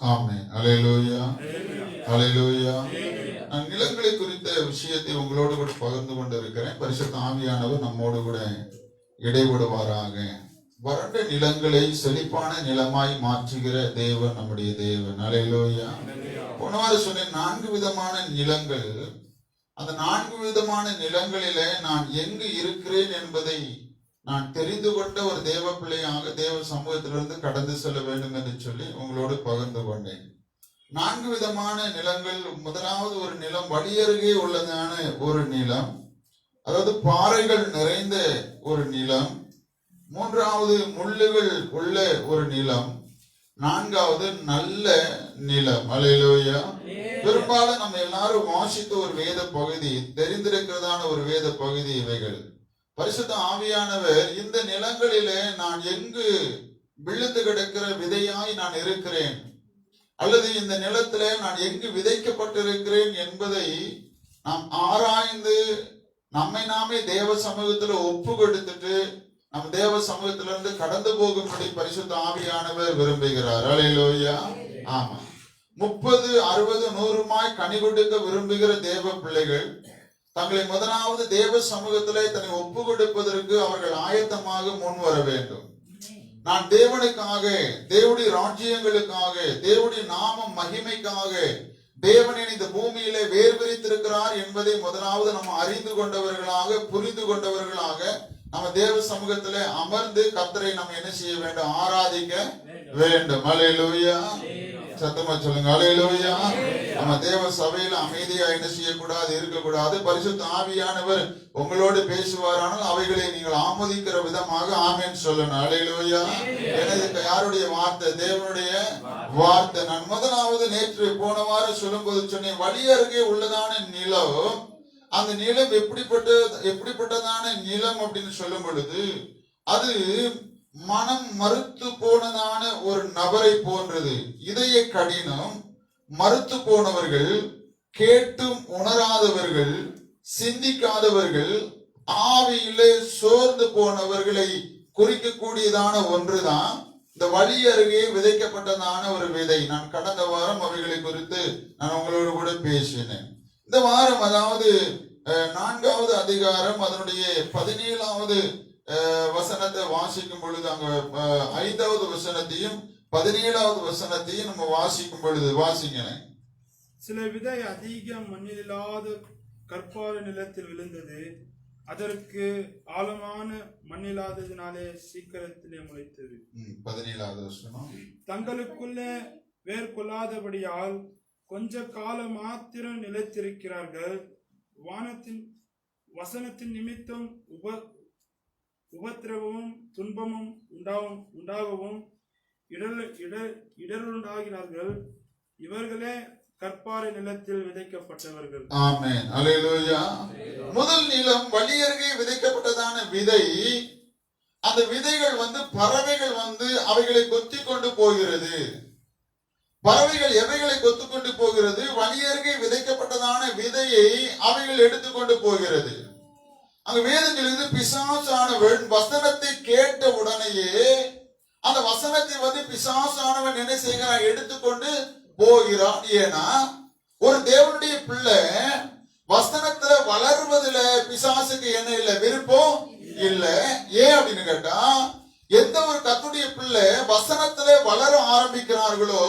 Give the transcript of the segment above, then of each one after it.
ஆமென். அல்லேலூயா, அல்லேலூயா. நான் நிலங்களை குறித்த விஷயத்தை உங்களோடு கூட பகிர்ந்து கொண்டிருக்கிறேன். பரிசுத்த ஆவியானவர் நம்மோடு கூட இடைவிடுவாராக. வறண்ட நிலங்களை செழிப்பான நிலமாய் மாற்றுகிற தேவன் நம்முடைய தேவன். அல்லேலூயா. போன வாரம் சொன்னேன் 4 விதமான நிலங்கள். அந்த 4 விதமான நிலங்களிலே நான் எங்கு இருக்கிறேன் என்பதை நான் தெரிந்து கொண்ட ஒரு தேவ பிள்ளையாக தேவ சமூகத்திலிருந்து கடந்து செல்ல வேண்டும் என்று சொல்லி உங்களோடு பகிர்ந்து கொண்டேன். 4 விதமான நிலங்கள். முதலாவது ஒரு நிலம் வழியருகே உள்ளதான ஒரு நிலம், அதாவது பாறைகள் நிறைந்த ஒரு நிலம். 3வது முள்ளுகள் உள்ள ஒரு நிலம். 4வது நல்ல நிலம். அல்லேலூயா. பெரும்பாலும் நம்ம எல்லாரும் வாசித்த ஒரு வேத பகுதி, தெரிந்திருக்கிறதான ஒரு வேத பகுதி இவைகள். பரிசுத்த ஆவியானவர் இந்த நிலங்களிலே நான் எங்கு விழுந்து கிடக்கிற விதையாய் நான் இருக்கிறேன், அல்லது இந்த நிலத்திலே நான் எங்கு விதைக்கப்பட்டிருக்கிறேன் என்பதை நாம் ஆராய்ந்து நம்மை நாமே தேவ சமூகத்துல ஒப்பு கொடுத்துட்டு நம் தேவ சமூகத்திலிருந்து கடந்து போகும்படி பரிசுத்த ஆவியானவர் விரும்புகிறார். அல்லேலூயா. ஆமா. 30, 60, 100 கனி கொடுக்க விரும்புகிற தேவ பிள்ளைகள் தங்களை முதலாவது தேவ சமூகத்திலே தன்னை ஒப்பு கொடுப்பதற்கு அவர்கள் ஆயத்தமாக முன் வர வேண்டும். நான் தேவனுக்காக, தேவனுடைய ராஜ்யங்களுக்காக, தேவனுடைய நாமம் மகிமைக்காக தேவனின் இந்த பூமியிலே வேர் விரித்திருக்கிறார் என்பதை முதலாவது நம்ம அறிந்து கொண்டவர்களாக, புரிந்து கொண்டவர்களாக நம்ம தேவ சமூகத்திலே அமர்ந்து கர்த்தரை நம்ம என்ன செய்ய வேண்டும்? ஆராதிக்க வேண்டும். அல்லேலூயா. சத்தமா சொல்லுங்க. அல்லேலூயா. நம்ம தேவ சபையில அமைதியா என்ன செய்யக்கூடாது? இருக்கக்கூடாது. பரிசுத்த ஆவியானவர் உங்களோடு பேசுவாரானால் அவைகளை நீங்கள் ஆமோதிக்கிற விதமாக ஆமென் சொல்லணும். அல்லேலூயா. எனக்கு யாருடைய வார்த்தை? தேவனுடைய வார்த்தை. நான் முதலாவது நேற்று போன வாரம் சொல்லும்போது சொன்னேன், வழி அருகே உள்ளதான நிலம். அந்த நிலம் எப்படிப்பட்டதான நிலம் அப்படின்னு சொல்லும் பொழுது அது மனம் மறுத்து போனதான ஒரு நபரை போன்றது. இதய கடினம், மறுத்து போனவர்கள், கேட்டும் உணராதவர்கள், சிந்திக்காதவர்கள், ஆவியிலே சோர்ந்து போனவர்களை குறிக்கக்கூடியதான ஒன்றுதான் இந்த வழி அருகே விதைக்கப்பட்டதான ஒரு விதை. நான் கடந்த வாரம் அவைகளை குறித்து நான் உங்களோடு கூட பேசினேன். இந்த வாரம் அதாவது 4வது அதிகாரம் அதனுடைய 17வது வசனத்தை வாசிக்கும் பொழுது, அங்க 5வது வசனத்தையும் 17வது வசனத்தையும் நம்ம வாசிக்கும் பொழுது வாசிங்க. சில விதை அதிக மண்ணில்லாத கற்பாறை நிலத்தில் விழுந்தது. அதற்கு ஆழமான மண்ணில்லாததினாலே சீக்கிரத்திலே முளைத்தது. 17வது வசனம். தங்களுக்குள்ளே வேர் கொள்ளாதபடியால் கொஞ்ச காலம் மாத்திரம் நிலைத்திருக்கிறார்கள். வானத்தின் வசனத்தின் நிமித்தம் உபத்திரவமும் துன்பமும் உண்டாகவும் இடருண்டாகிறார்கள். இவர்களே கற்பாறை நிலத்தில் விதைக்கப்பட்டவர்கள். ஆமென். அல்லேலூயா. முதல் நிலம் வழி அருகே விதைக்கப்பட்டதான விதை. அந்த விதைகள் பறவைகள் அவைகளை கொத்தி கொண்டு போகிறது. பறவைகள் எவைகளை கொத்து கொண்டு போகிறது? வழி அருகே விதைக்கப்பட்டதான விதையை அவைகள் எடுத்துக்கொண்டு போகிறது. அங்க வேதம் சொல்லுது, பிசாசானவன் வசனத்தை கேட்ட உடனேயே அந்த வசனத்தை பிசாசானவன் என்ன செய்கிறான்? எடுத்துக்கொண்டு போகிறான். ஏன்னா ஒரு தேவனுடைய பிள்ளை வசனத்துல வளர்வதுல பிசாசுக்கு என்ன இல்லை? விருப்பம் இல்லை. ஏன் அப்படின்னு கேட்டா, எந்த ஒரு கர்த்தருடைய பிள்ளை வசனத்துல வளர ஆரம்பிக்கிறார்களோ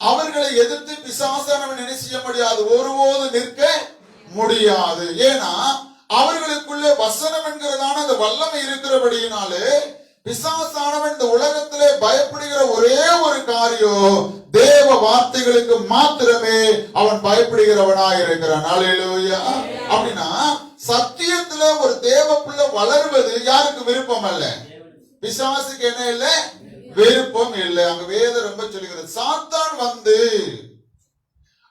அவர்களை எதிர்த்து பிசாசானவன் என்ன செய்ய முடியாது? ஒருபோது நிற்க முடியாது. ஏன்னா அவர்களுக்குள்ளே வசனம் என்கிறதான அந்த வல்லமை இருக்கிறபடியினாலே பிசாசானவன் இந்த உலகத்திலே பயப்படுகிற ஒரே ஒரு காரியம், தேவ வார்த்தைகளுக்கு மாத்திரமே அவன் பயப்படுகிறவனாக இருக்கிறான். அல்லேலூயா. அப்படின்னா சத்தியத்துல ஒரு தேவ பிள்ளை வளர்வது யாருக்கு விருப்பம் அல்ல? பிசாசுக்கு என்ன இல்லை? விருப்பம் இல்லை. அங்க வேதம் ரொம்ப சொல்லுகிறது, சாத்தான்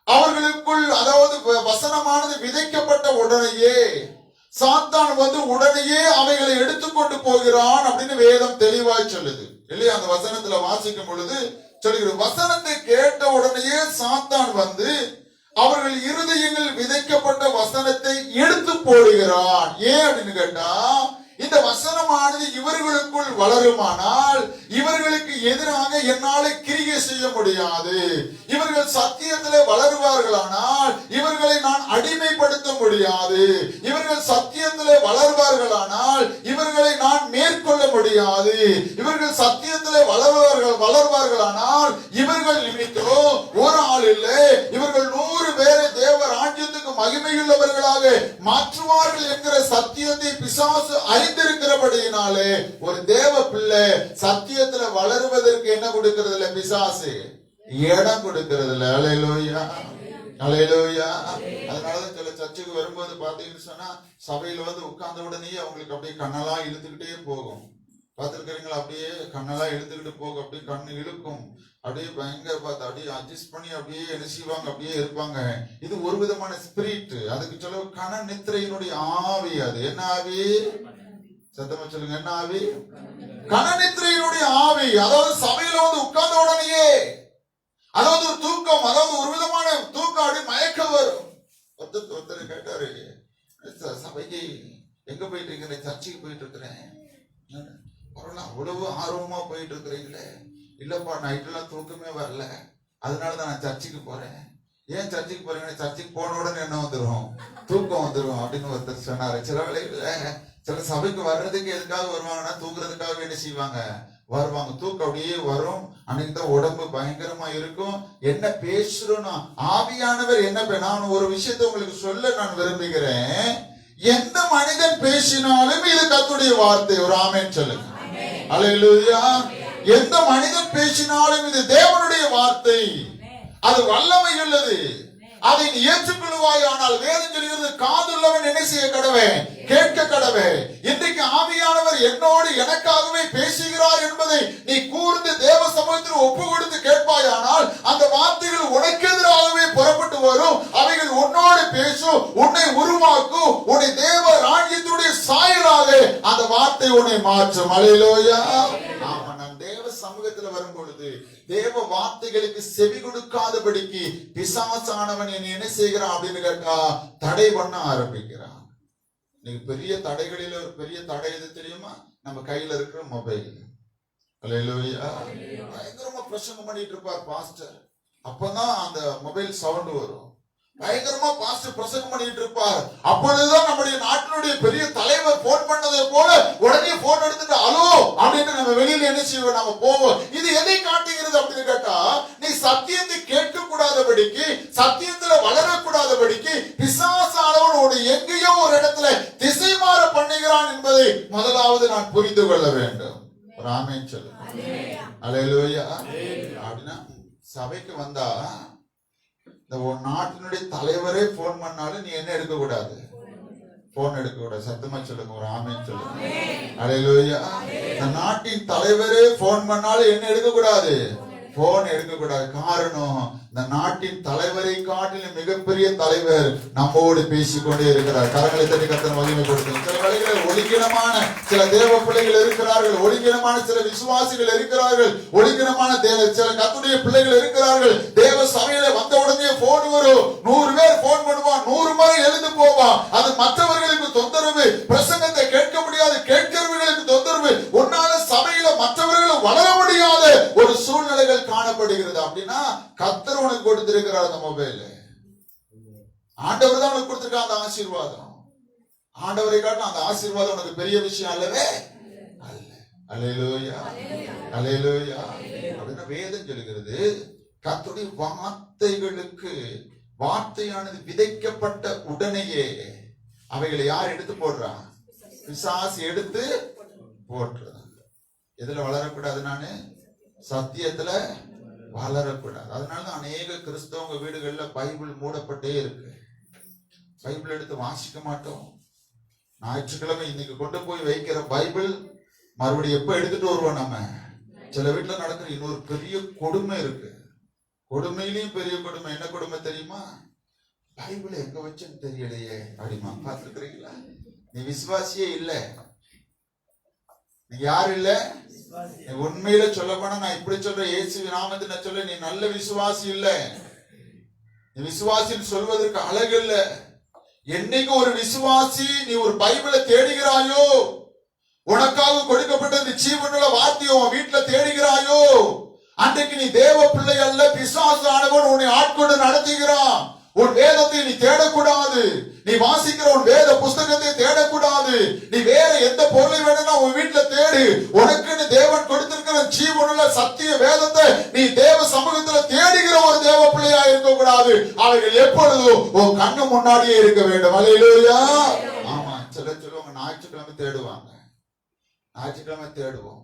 அவர்களுக்குள், அதாவது வசனமானது விதைக்கப்பட்ட உடனேயே சாத்தான் உடனேயே அவைகளை எடுத்துக்கொண்டு போகிறான் அப்படின்னு வேதம் தெளிவாய் சொல்லுது இல்லையா? அந்த வசனத்துல வாசிக்கும் பொழுது சொல்லுகிறது, வசனத்தை கேட்ட உடனேயே சாத்தான் அவர்கள் இருதயங்கள் விதைக்கப்பட்ட வசனத்தை எடுத்து போடுகிறான். ஏன் அப்படின்னு கேட்டா, இந்த வசனமானது இவர்களுக்குள் வளருமானால் இவர்களுக்கு எதிராக என்னால கிரியை செய்ய முடியாது. இவர்கள் சத்தியத்திலே வளருவார்களானால் இவர்களை நான் அடிமைப்படுத்த முடியாது. இவர்கள் சத்தியத்திலே வளர்வார்களானால் இவர்களை நான் மேற்கொள்ள முடியாது. இவர்கள் சத்தியத்திலே வளர்வார்களானால் இவர்கள் நிமித்தம் ஒரு ஆள் இல்லை, இவர்கள் 100 பேரை தேவ ராஜ்யத்துக்கு மகிமையுள்ளவர்களாக மாற்றுவார்கள் என்கிற சத்தியத்தை பிசாசு அறிந்திருக்கிறபடியினாலே ஒரு தேவ பிள்ளை சத்தியத்துல வளருவதற்கு என்ன கொடுக்கிறது இல்ல, பிசாசு இடம் கொடுக்கிறது இல்ல. அல்லேலூயா, அல்லேலூயா. அதனாலதான் சில சர்ச்சுக்கு வரும்போது பாத்தீங்கன்னு சொன்னா சபையில வந்து உட்கார்ந்த உடனே அவங்களுக்கு அப்படியே கண்ணெல்லாம் இழுத்துக்கிட்டே போகும். பார்த்திருக்கிறீங்களா? அப்படியே கண்ணெல்லாம் இழுத்துக்கிட்டு போகும், அப்படியே கண்ணு இழுக்கும், அப்படியே பயங்கர பார்த்து அப்படியே அட்ஜஸ்ட் பண்ணி அப்படியே என்ன செய்வாங்க, அப்படியே இருப்பாங்க. இது ஒரு விதமான ஸ்பிரிட். அதுக்கு சொல்ல கன நித்திரையினுடைய ஆவி. அது என்ன ஆவி? சத்தமா சொல்லுங்க, என்ன ஆவி? கன நித்திரையினுடைய ஆவி. அதாவது சபையில வந்து உட்கார்ந்த உடனேயே அதாவது ஒரு தூக்கம், அதாவது ஒரு விதமான தூக்கம், அப்படி மயக்கம் வரும். ஒருத்தர் கேட்டாரு, சபைக்கு எங்க போயிட்டு இருக்கிறேன்? சர்ச்சுக்கு போயிட்டு இருக்கிறேன். அவ்வளவு ஆர்வமா போயிட்டு இருக்கிறீங்களே? இல்லப்பா, நைட்டெல்லாம் தூக்கமே வரல, அதனாலதான் நான் சர்ச்சுக்கு போறேன். ஏன் சர்ச்சுக்கு போறீங்க? சர்ச்சுக்கு போன உடனே என்ன வந்துடும்? தூக்கம் வந்துடும் அப்படின்னு ஒருத்தர் சொன்னாரு. சில வேளைகள்ல சில சபைக்கு வர்றதுக்கு எதுக்காக வருவாங்கன்னா தூங்குறதுக்காக என்ன செய்வாங்க, வருவாங்க. தூக்கம் அப்படியே வரும். அன்னைக்குதான் உடம்பு பயங்கரமா இருக்கும். என்ன பேசுறோம்னா ஆவியானவர் என்ன, நான் ஒரு விஷயத்தை உங்களுக்கு சொல்ல நான் விரும்புகிறேன். எந்த மனிதன் பேசினாலும் இது கர்த்தருடைய வார்த்தை. ஒரு ஆமென் சொல்லுங்க. அல்லேலூயா. எந்த மனிதன் பேசினாலும் இது தேவனுடைய வார்த்தை. அது வல்லமை உள்ளது. அதை நீ ஏற்றுக்கொள்வாய். ஆனால் வேதம் சொல்கிறது, காதுள்ளவன் என்ன செய்ய கடவே, கேட்க கடவே. இன்றைக்கு ஆவியானவர் என்னோடு எனக்காகவே பேசுகிறார் என்பதை நீ கூர்ந்து தேவ சமூகத்தில் ஒப்பு கொடுத்து கேட்பாயானால் அந்த வார்த்தைகள் உனக்கு எதிராகவே புறப்பட்டு வரும். அவைகள் உன்னோடு பேசும், உன்னை உருவாக்கும், உன்னை தேவ ராஜ்யத்துடைய சாயலாக அந்த வார்த்தை உன்னை மாற்றும். அல்லேலூயா. ஆமா, நான் தேவ சமூகத்துல வரும் பொழுது தேவ வார்த்தைகளுக்கு செவி கொடுக்காதபடிக்கு பிசாசானவன் என்ன செய்கிறான் அப்படின்னு கேட்டா தடை பண்ண ஆரம்பிக்கிறான். நீங்க பெரிய தடைகளில ஒரு பெரிய தடை எது தெரியுமா? நம்ம கையில இருக்கிற மொபைல். அல்லேலூயா. பயங்கரமா பிரசங்கம் பண்ணிட்டு இருப்பார் பாஸ்டர். அப்பதான் அந்த மொபைல் சவுண்ட் வரும். பயங்கரமா பாஸ்டர் பிரசங்கம் பண்ணிட்டு இருப்பார். அப்பொழுதுதான் நம்முடைய நாட்டினுடைய பெரிய தலைவர் போன் பண்ணதை போல உடனே போன் எடுத்துட்டு அலோ அப்படின்னு நம்ம வெளியில என்ன செய்வோம், நம்ம போவோம். இது எதை காட்டுகிறது அப்படின்னு கேட்டா, நீ சத்தியத்தை கேட்க கூடாதபடிக்கு, சத்தியத்துல வளரக்கூடாதபடிக்கு பிசாசானவன் ஒரு எங்கேயோ ஒரு இடத்துல திசை மாற பண்ணுகிறான் என்பதை முதலாவது நான் புரிந்து கொள்ள வேண்டும். ஒரு ஆமென் சொல்லுங்க. அல்லேலூயா. அப்படின்னா சபைக்கு வந்தா இந்த நாட்டினுடைய தலைவரே போன் பண்ணாலும் நீ என்ன எடுக்க கூடாது, போன் எடுக்க கூடாது. சத்தமா சொல்லுங்க. ஒரு ஆமென் சொல்லுங்க. அல்லேலூயா. இந்த நாட்டின் தலைவரே போன் பண்ணாலும் என்ன எடுக்க கூடாது, போன் எடுக்க கூடாது. காரணம், இந்த நாட்டின் தலைவரை காட்டிலும் மிகப்பெரிய தலைவர் நம்மோடு பேசிக்கொண்டே இருக்கிறார். கரங்களை தட்டி கர்த்தரை மகிமைப்படுத்தும். சில வேளைகளில் ஒழுங்கினமான சில தேவ பிள்ளைகள் இருக்கிறார்கள், ஒழுங்கினமான சில விசுவாசிகள் இருக்கிறார்கள், ஒழுங்கினமான சில கர்த்தருடைய பிள்ளைகள் இருக்கிறார்கள். தேவ சபையில வந்த உடனே போன் வரும். 100 பேர் போன் பண்ணுவான், 100 முறை எழுந்து போவான். அது மற்றவர்களுக்கு தொந்தரவு. பிரசங்கத்தை கேட்க முடியாது, கேட்கிறவர்களுக்கு தொந்தரவு. உன்னால சபையில மற்றவர்களும் வளர முடியாத ஒரு சூழ்நிலைகள் காணப்படுகிறது. அப்படின்னா கர்த்தர் உனக்கு கொடுத்திருக்கிறார் அந்த மொபைல். ஆண்டவர் தான் உனக்கு கொடுத்திருக்கார் அந்த ஆசீர்வாதம். ஆண்டவரை காட்டிலும் அந்த ஆசீர்வாதம் உனக்கு பெரிய விஷயம் அல்லவே அல்ல. அல்லேலூயா, அல்லேலூயா. அப்படின்னா வேதம் சொல்லுகிறது, கர்த்தருடைய வார்த்தைகளுக்கு வார்த்தையானது விதைக்கப்பட்ட உடனேயே அவைகளை யார் எடுத்து போடுறா? பிசாசு எடுத்து போட்டுறான். எதுல வளரக்கூடாது? நானு சத்தியத்துல வளரக்கூடாது. அதனால அநேக கிறிஸ்தவங்க வீடுகள்ல பைபிள் மூடப்பட்டே இருக்கு. பைபிள் எடுத்து வாசிக்க மாட்டோம். ஞாயிற்றுக்கிழமை இன்னைக்கு கொண்டு போய் வைக்கிற பைபிள் மறுபடியும் எப்ப எடுத்துட்டு வருவோம்? நம்ம சில வீட்டுல நடக்கிற இன்னொரு பெரிய கொடுமை இருக்கு. கொடுமையிலையும் பெரிய கொடுமை. என்ன கொடுமை தெரியுமா? பைபிள் எங்க வச்சுன்னு தெரியலையே அப்படிமா. பார்த்துருக்கிறீங்களா? நீ விசுவாசியே இல்ல. நீ யாரு இல்ல? உண்மையில சொல்ல போனா நான் இப்படி சொல்றேன், இயேசுவின் நாமத்தில் நான் சொல்ல, நீ நல்ல விசுவாசி இல்ல. நீ விசுவாசின்னு சொல்வதற்கு அழகு இல்ல. என்னைக்கு ஒரு விசுவாசி நீ ஒரு பைபிளை தேடுகிறாயோ, உனக்காக கொடுக்கப்பட்ட இந்த ஜீவனுள்ள வார்த்தையை உன் வீட்டுல தேடுகிறாயோ, அன்றைக்கு நீ தேவ பிள்ளை அல்ல, பிசாசு ஆனவன் உன்னை ஆட்கொண்டு நடத்துகிறான். உன் வேதத்தை நீ தேடக்கூடாது, நீ வாசிக்கிற உன் வேத புஸ்தகத்தை தேடக்கூடாது. நீ வேற எந்த பொருளை வேணும்னா உன் வீட்டுல தேடு. உனக்குன்னு தேவன் கொடுத்திருக்கிற ஜீவனுள்ள சத்திய வேதத்தை நீ தேவ சமூகத்துல தேடுகிற ஒரு தேவ பிள்ளையா இருக்க கூடாது. அவைகள் எப்பொழுதும் உன் கண்ணு முன்னாடியே இருக்க வேண்டும். அல்லேலூயா. ஆமா, சொல்லுவாங்க ஞாயிற்றுக்கிழமை தேடுவாங்க. ஞாயிற்றுக்கிழமை தேடுவோம்,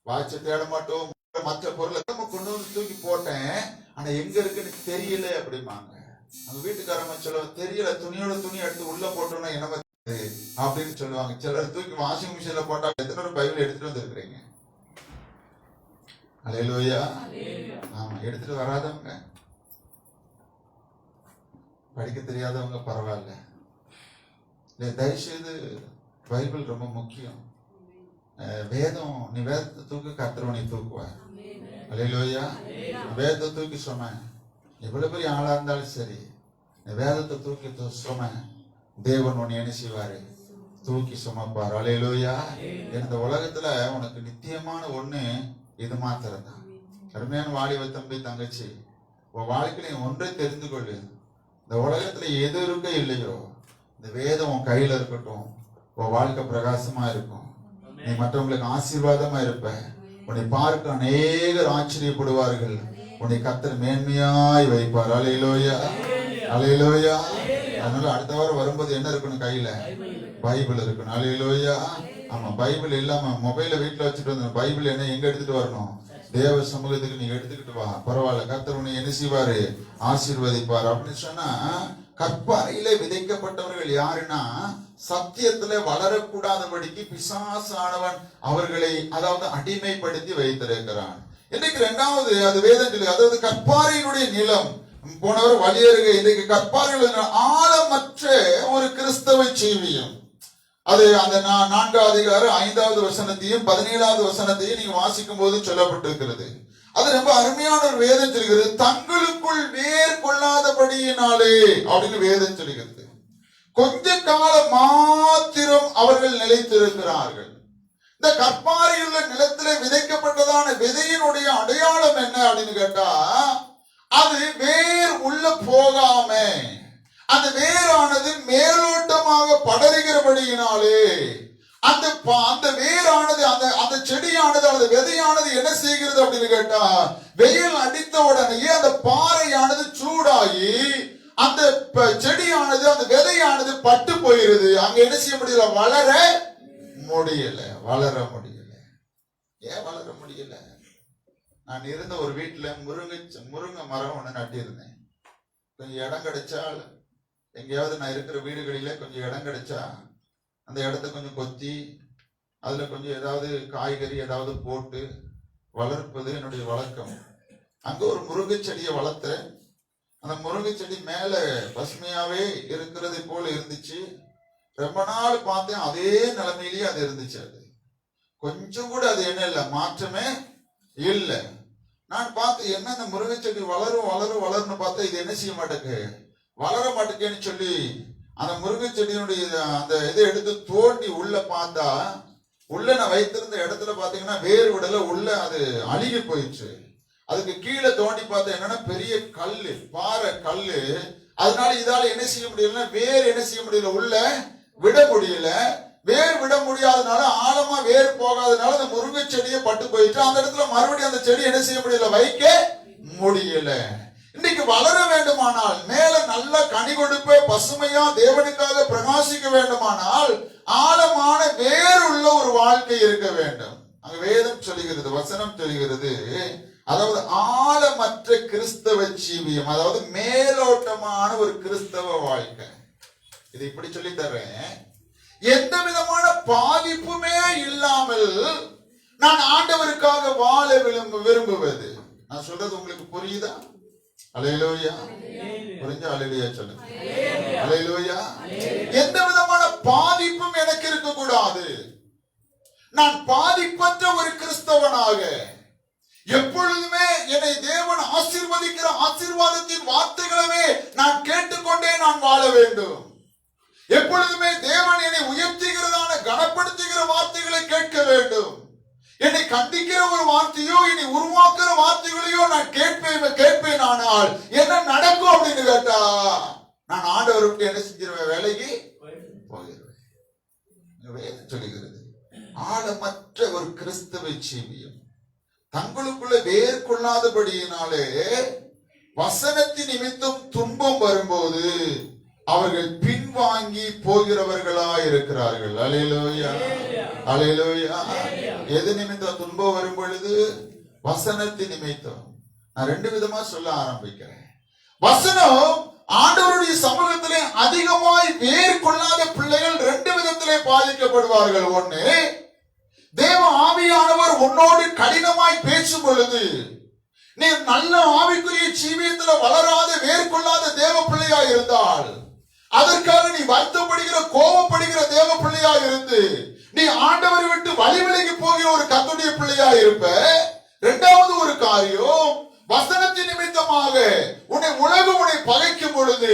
வாட்சை தேட மாட்டோம். மற்ற பொருளை கொண்டு வந்து தூக்கி போட்டேன், ஆனா எங்க இருக்குன்னு தெரியல அப்படிம்பாங்க. அவங்க வீட்டுக்காரங்க சொல்லுவாங்க, தெரியல, துணியோட துணி எடுத்து உள்ள போட்டோம்னா என்ன அப்படின்னு சொல்லுவாங்க. சிலர் தூக்கி வாஷிங் மிஷின்ல போட்டா எத்தனை ஒரு பைபிள் எடுத்துட்டு வந்துருக்கிறீங்க? அல்லேலூயா. ஆமா, எடுத்துட்டு வராதவங்க, படிக்க தெரியாதவங்க பரவாயில்ல, தயவு செய்து பைபிள் ரொம்ப முக்கியம். வேதம், நீ வேதத்தை தூக்கி கர்த்தர் நீ தூக்குவ. அல்லேலூயா. வேதத்தை தூக்கி சொன்னேன், எவ்வளவு பெரிய ஆளா இருந்தாலும் சரி, வேதத்தை தூக்கி சும, தேவன் உன்னை என்ன செய்வாரு? தூக்கி சுமப்பார். அல்லேலூயா. இந்த உலகத்துல உனக்கு நித்தியமான ஒண்ணு இது மாத்திரம் தான். அருமையான வாலிப தம்பி தங்கச்சி, உன் வாழ்க்கையில ஒன்றை தெரிந்து கொள்ளு, இந்த உலகத்துல எது இருக்க இல்லையோ, இந்த வேதம் உன் கையில இருக்கட்டும், உன் வாழ்க்கை பிரகாசமா இருக்கும். நீ மற்றவங்களுக்கு ஆசீர்வாதமா இருப்ப. உன்னை பார்க்க அநேகர் ஆச்சரியப்படுவார்கள். உன்னை கர்த்தர் மேன்மையாய் வைப்பார். அல்லேலூயா. அல்லேலூயா. அதனால அடுத்த வாரம் வரும்போது என்ன இருக்கணும்? கையில பைபிள் இருக்கணும். அல்லேலூயா. ஆமா, பைபிள் இல்லாம மொபைல வீட்டுல வச்சுட்டு வந்து பைபிள் என்ன எங்க எடுத்துட்டு வரணும்? தேவ சமூகத்துக்கு நீங்க எடுத்துக்கிட்டு வா, பரவாயில்ல, கர்த்தர் உன்னை என்ன செய்வாரு? ஆசீர்வதிப்பார். அப்படின்னு சொன்னா, கற்பாறையிலே விதைக்கப்பட்டவர்கள் யாருன்னா, சத்தியத்துல வளரக்கூடாதபடிக்கு பிசாசானவன் அவர்களை அதாவது அடிமைப்படுத்தி வைத்திருக்கிறான். இன்னைக்கு இரண்டாவது அது வேதம் சொல்லி, அதாவது கற்பாறையினுடைய நிலம். போனவர் வழியருக, இன்னைக்கு கற்பாறைகள் ஆழமற்ற ஒரு கிறிஸ்தவ ஜீவியம். அது அந்த 4ஆம் அதிகாரம் 5வது வசனத்தையும் 17வது வசனத்தையும் நீங்க வாசிக்கும் போது சொல்லப்பட்டிருக்கிறது. அது ரொம்ப அருமையான ஒரு வேதம் சொல்கிறது. தங்களுக்குள் வேர் கொள்ளாதபடியினாலே அப்படின்னு வேதம் சொல்கிறது. கொஞ்ச காலம் மாத்திரம் அவர்கள் நிலைத்திருக்கிறார்கள். இந்த கற்பாறையுள்ள நிலத்திலே விதைக்கப்பட்டதான விதையினுடைய அடையாளம் என்ன அப்படின்னு கேட்டா, அது வேர் உள்ள போகாம, அந்த வேரானது மேலோட்டமாக படருகிறபடியினாலே அந்த வேரானது அந்த செடியானது அந்த விதையானது என்ன செய்கிறது அப்படின்னு கேட்டா, வெயில் அடித்த உடனேயே அந்த பாறையானது சூடாகி அந்த செடியானது அந்த விதையானது பட்டு போயிருது. அங்க என்ன செய்ய முடியல? வளர முடியல. ஏன் வளர முடியல? நான் இருந்த ஒரு வீட்டுல முருங்கை மரம் ஒண்ணு நட்டிருந்தேன். கொஞ்சம் இடம் கிடைச்சா, எங்கேயாவது நான் இருக்கிற வீடுகளில கொஞ்சம் இடம் கிடைச்சா அந்த இடத்த கொஞ்சம் கொத்தி அதுல கொஞ்சம் ஏதாவது காய்கறி ஏதாவது போட்டு வளர்ப்பது என்னுடைய வழக்கம். அங்க ஒரு முருங்கை செடியை வளர்த்தேன். அந்த முருங்கை செடி மேல பசுமையாவே இருக்கிறது போல இருந்துச்சு. ரொம்ப நாள் பார்த்தேன், அதே நிலைமையிலேயே அது இருந்துச்சு. அது கொஞ்சம் கூட அது என்ன இல்லை, மாற்றமே இல்லை. நான் பார்த்து என்ன இந்த முருங்கை செடி வளரும்னு பார்த்தா இது என்ன செய்ய மாட்டேக்கு, வளர மாட்டேங்கன்னு சொல்லி அந்த முருங்கை செடியினுடைய அந்த இதை எடுத்து தோண்டி உள்ள பார்த்தா, உள்ள நான் வைத்திருந்த இடத்துல பாத்தீங்கன்னா வேறு விடல, உள்ள அது அழுகி போயிடுச்சு. அதுக்கு கீழே தோண்டி பார்த்தா என்னன்னா பெரிய கல்லு, பாறை கல்லு. அதனால இதால என்ன செய்ய முடியல, வேர் என்ன செய்ய முடியல, உள்ள விட முடியல. வேர் விட முடியாதனால, ஆழமா வேர் போகாதனால அந்த முருங்கை செடியை பட்டு போயிட்டு அந்த இடத்துல மறுபடியும் அந்த செடி என்ன செய்ய முடியல, வைக்க முடியல. இன்னைக்கு வளர வேண்டுமானால், மேல நல்ல கனி கொடுப்ப பசுமையா தேவனுக்காக பிரகாசிக்க வேண்டுமானால், ஆழமான வேர் உள்ள ஒரு வாழ்க்கை இருக்க வேண்டும். அங்க வேதம் சொல்லுகிறது, வசனம் சொல்லுகிறது, அதாவது ஆழமற்ற கிறிஸ்தவ ஜீவியம், அதாவது மேலோட்டமான ஒரு கிறிஸ்தவ வாழ்க்கை. இது இப்படி சொல்லி தர்றேன், எந்த விதமான பாதிப்புமே இல்லாமல் நான் ஆண்டவருக்காக வாழ விரும்புவது. நான் சொல்றது உங்களுக்கு புரியுதா? அல்லேலூயா. புரிஞ்சா அல்லேலூயா சொல்லுங்க. அல்லேலூயா. எந்த விதமான பாதிப்பும் எனக்கு இருக்க கூடாது. நான் பாதிப்பற்ற ஒரு கிறிஸ்தவனாக எப்பொழுதுமே என்னை தேவன் ஆசீர்வதிக்கிற ஆசீர்வாதத்தின் வார்த்தைகளவே நான் கேட்டுக்கொண்டே நான் வாழ வேண்டும். எப்பொழுதுமே தேவன் என்னை உயர்த்துகிறதான கனப்படுத்துகிற வார்த்தைகளை கேட்க வேண்டும். என்னை கண்டிக்கிற ஒரு வார்த்தையோ என்னை உருவாக்குற வார்த்தைகளையோ நான் கேட்பேன். ஆனால் என்ன நடக்கும் அப்படின்னு கேட்டா, நான் ஆண்டவருக்கு என்ன செஞ்சிருவேன், வேலைக்கு போயிடுவேன். வேதம் சொல்லுகிறது, ஆழமற்ற ஒரு கிறிஸ்தவ ஜீவியம் தங்களுக்குள்ள வேர் கொள்ளாதபடியினாலே வசனத்தின் நிமித்தம் துன்பம் வரும்போது அவர்கள் பின்வாங்கி போகிறவர்களா இருக்கிறார்கள். அல்லேலூயா, அல்லேலூயா. எது நிமித்தம் துன்பம் வரும் பொழுது? வசனத்தின் நிமித்தம். நான் ரெண்டு விதமா சொல்ல ஆரம்பிக்கிறேன். வசனம் ஆண்டவருடைய சமூகத்திலே அதிகமாய் வேர் கொள்ளாத பிள்ளைகள் ரெண்டு விதத்திலே பாதிக்கப்படுவார்கள். ஒண்ணு, தேவ ஆவியானவர் உன்னோடு கடினமாய் பேசும் பொழுது நீ நல்ல ஆவிக்குரிய ஜீவியத்தில் வளராத வேர் கொள்ளாத தேவ பிள்ளையா இருந்தால், அதற்காக நீ வருத்தப்படுகிற கோபப்படுகிற தேவ பிள்ளையா இருந்து நீ ஆண்டவரை விட்டு வழி விலகி போகிற ஒரு கர்த்தருடைய பிள்ளையா இருப்ப. இரண்டாவது ஒரு காரியம், வசனத்தின் நிமித்தமாக உலகம் உன்னை பகைக்கும் பொழுது,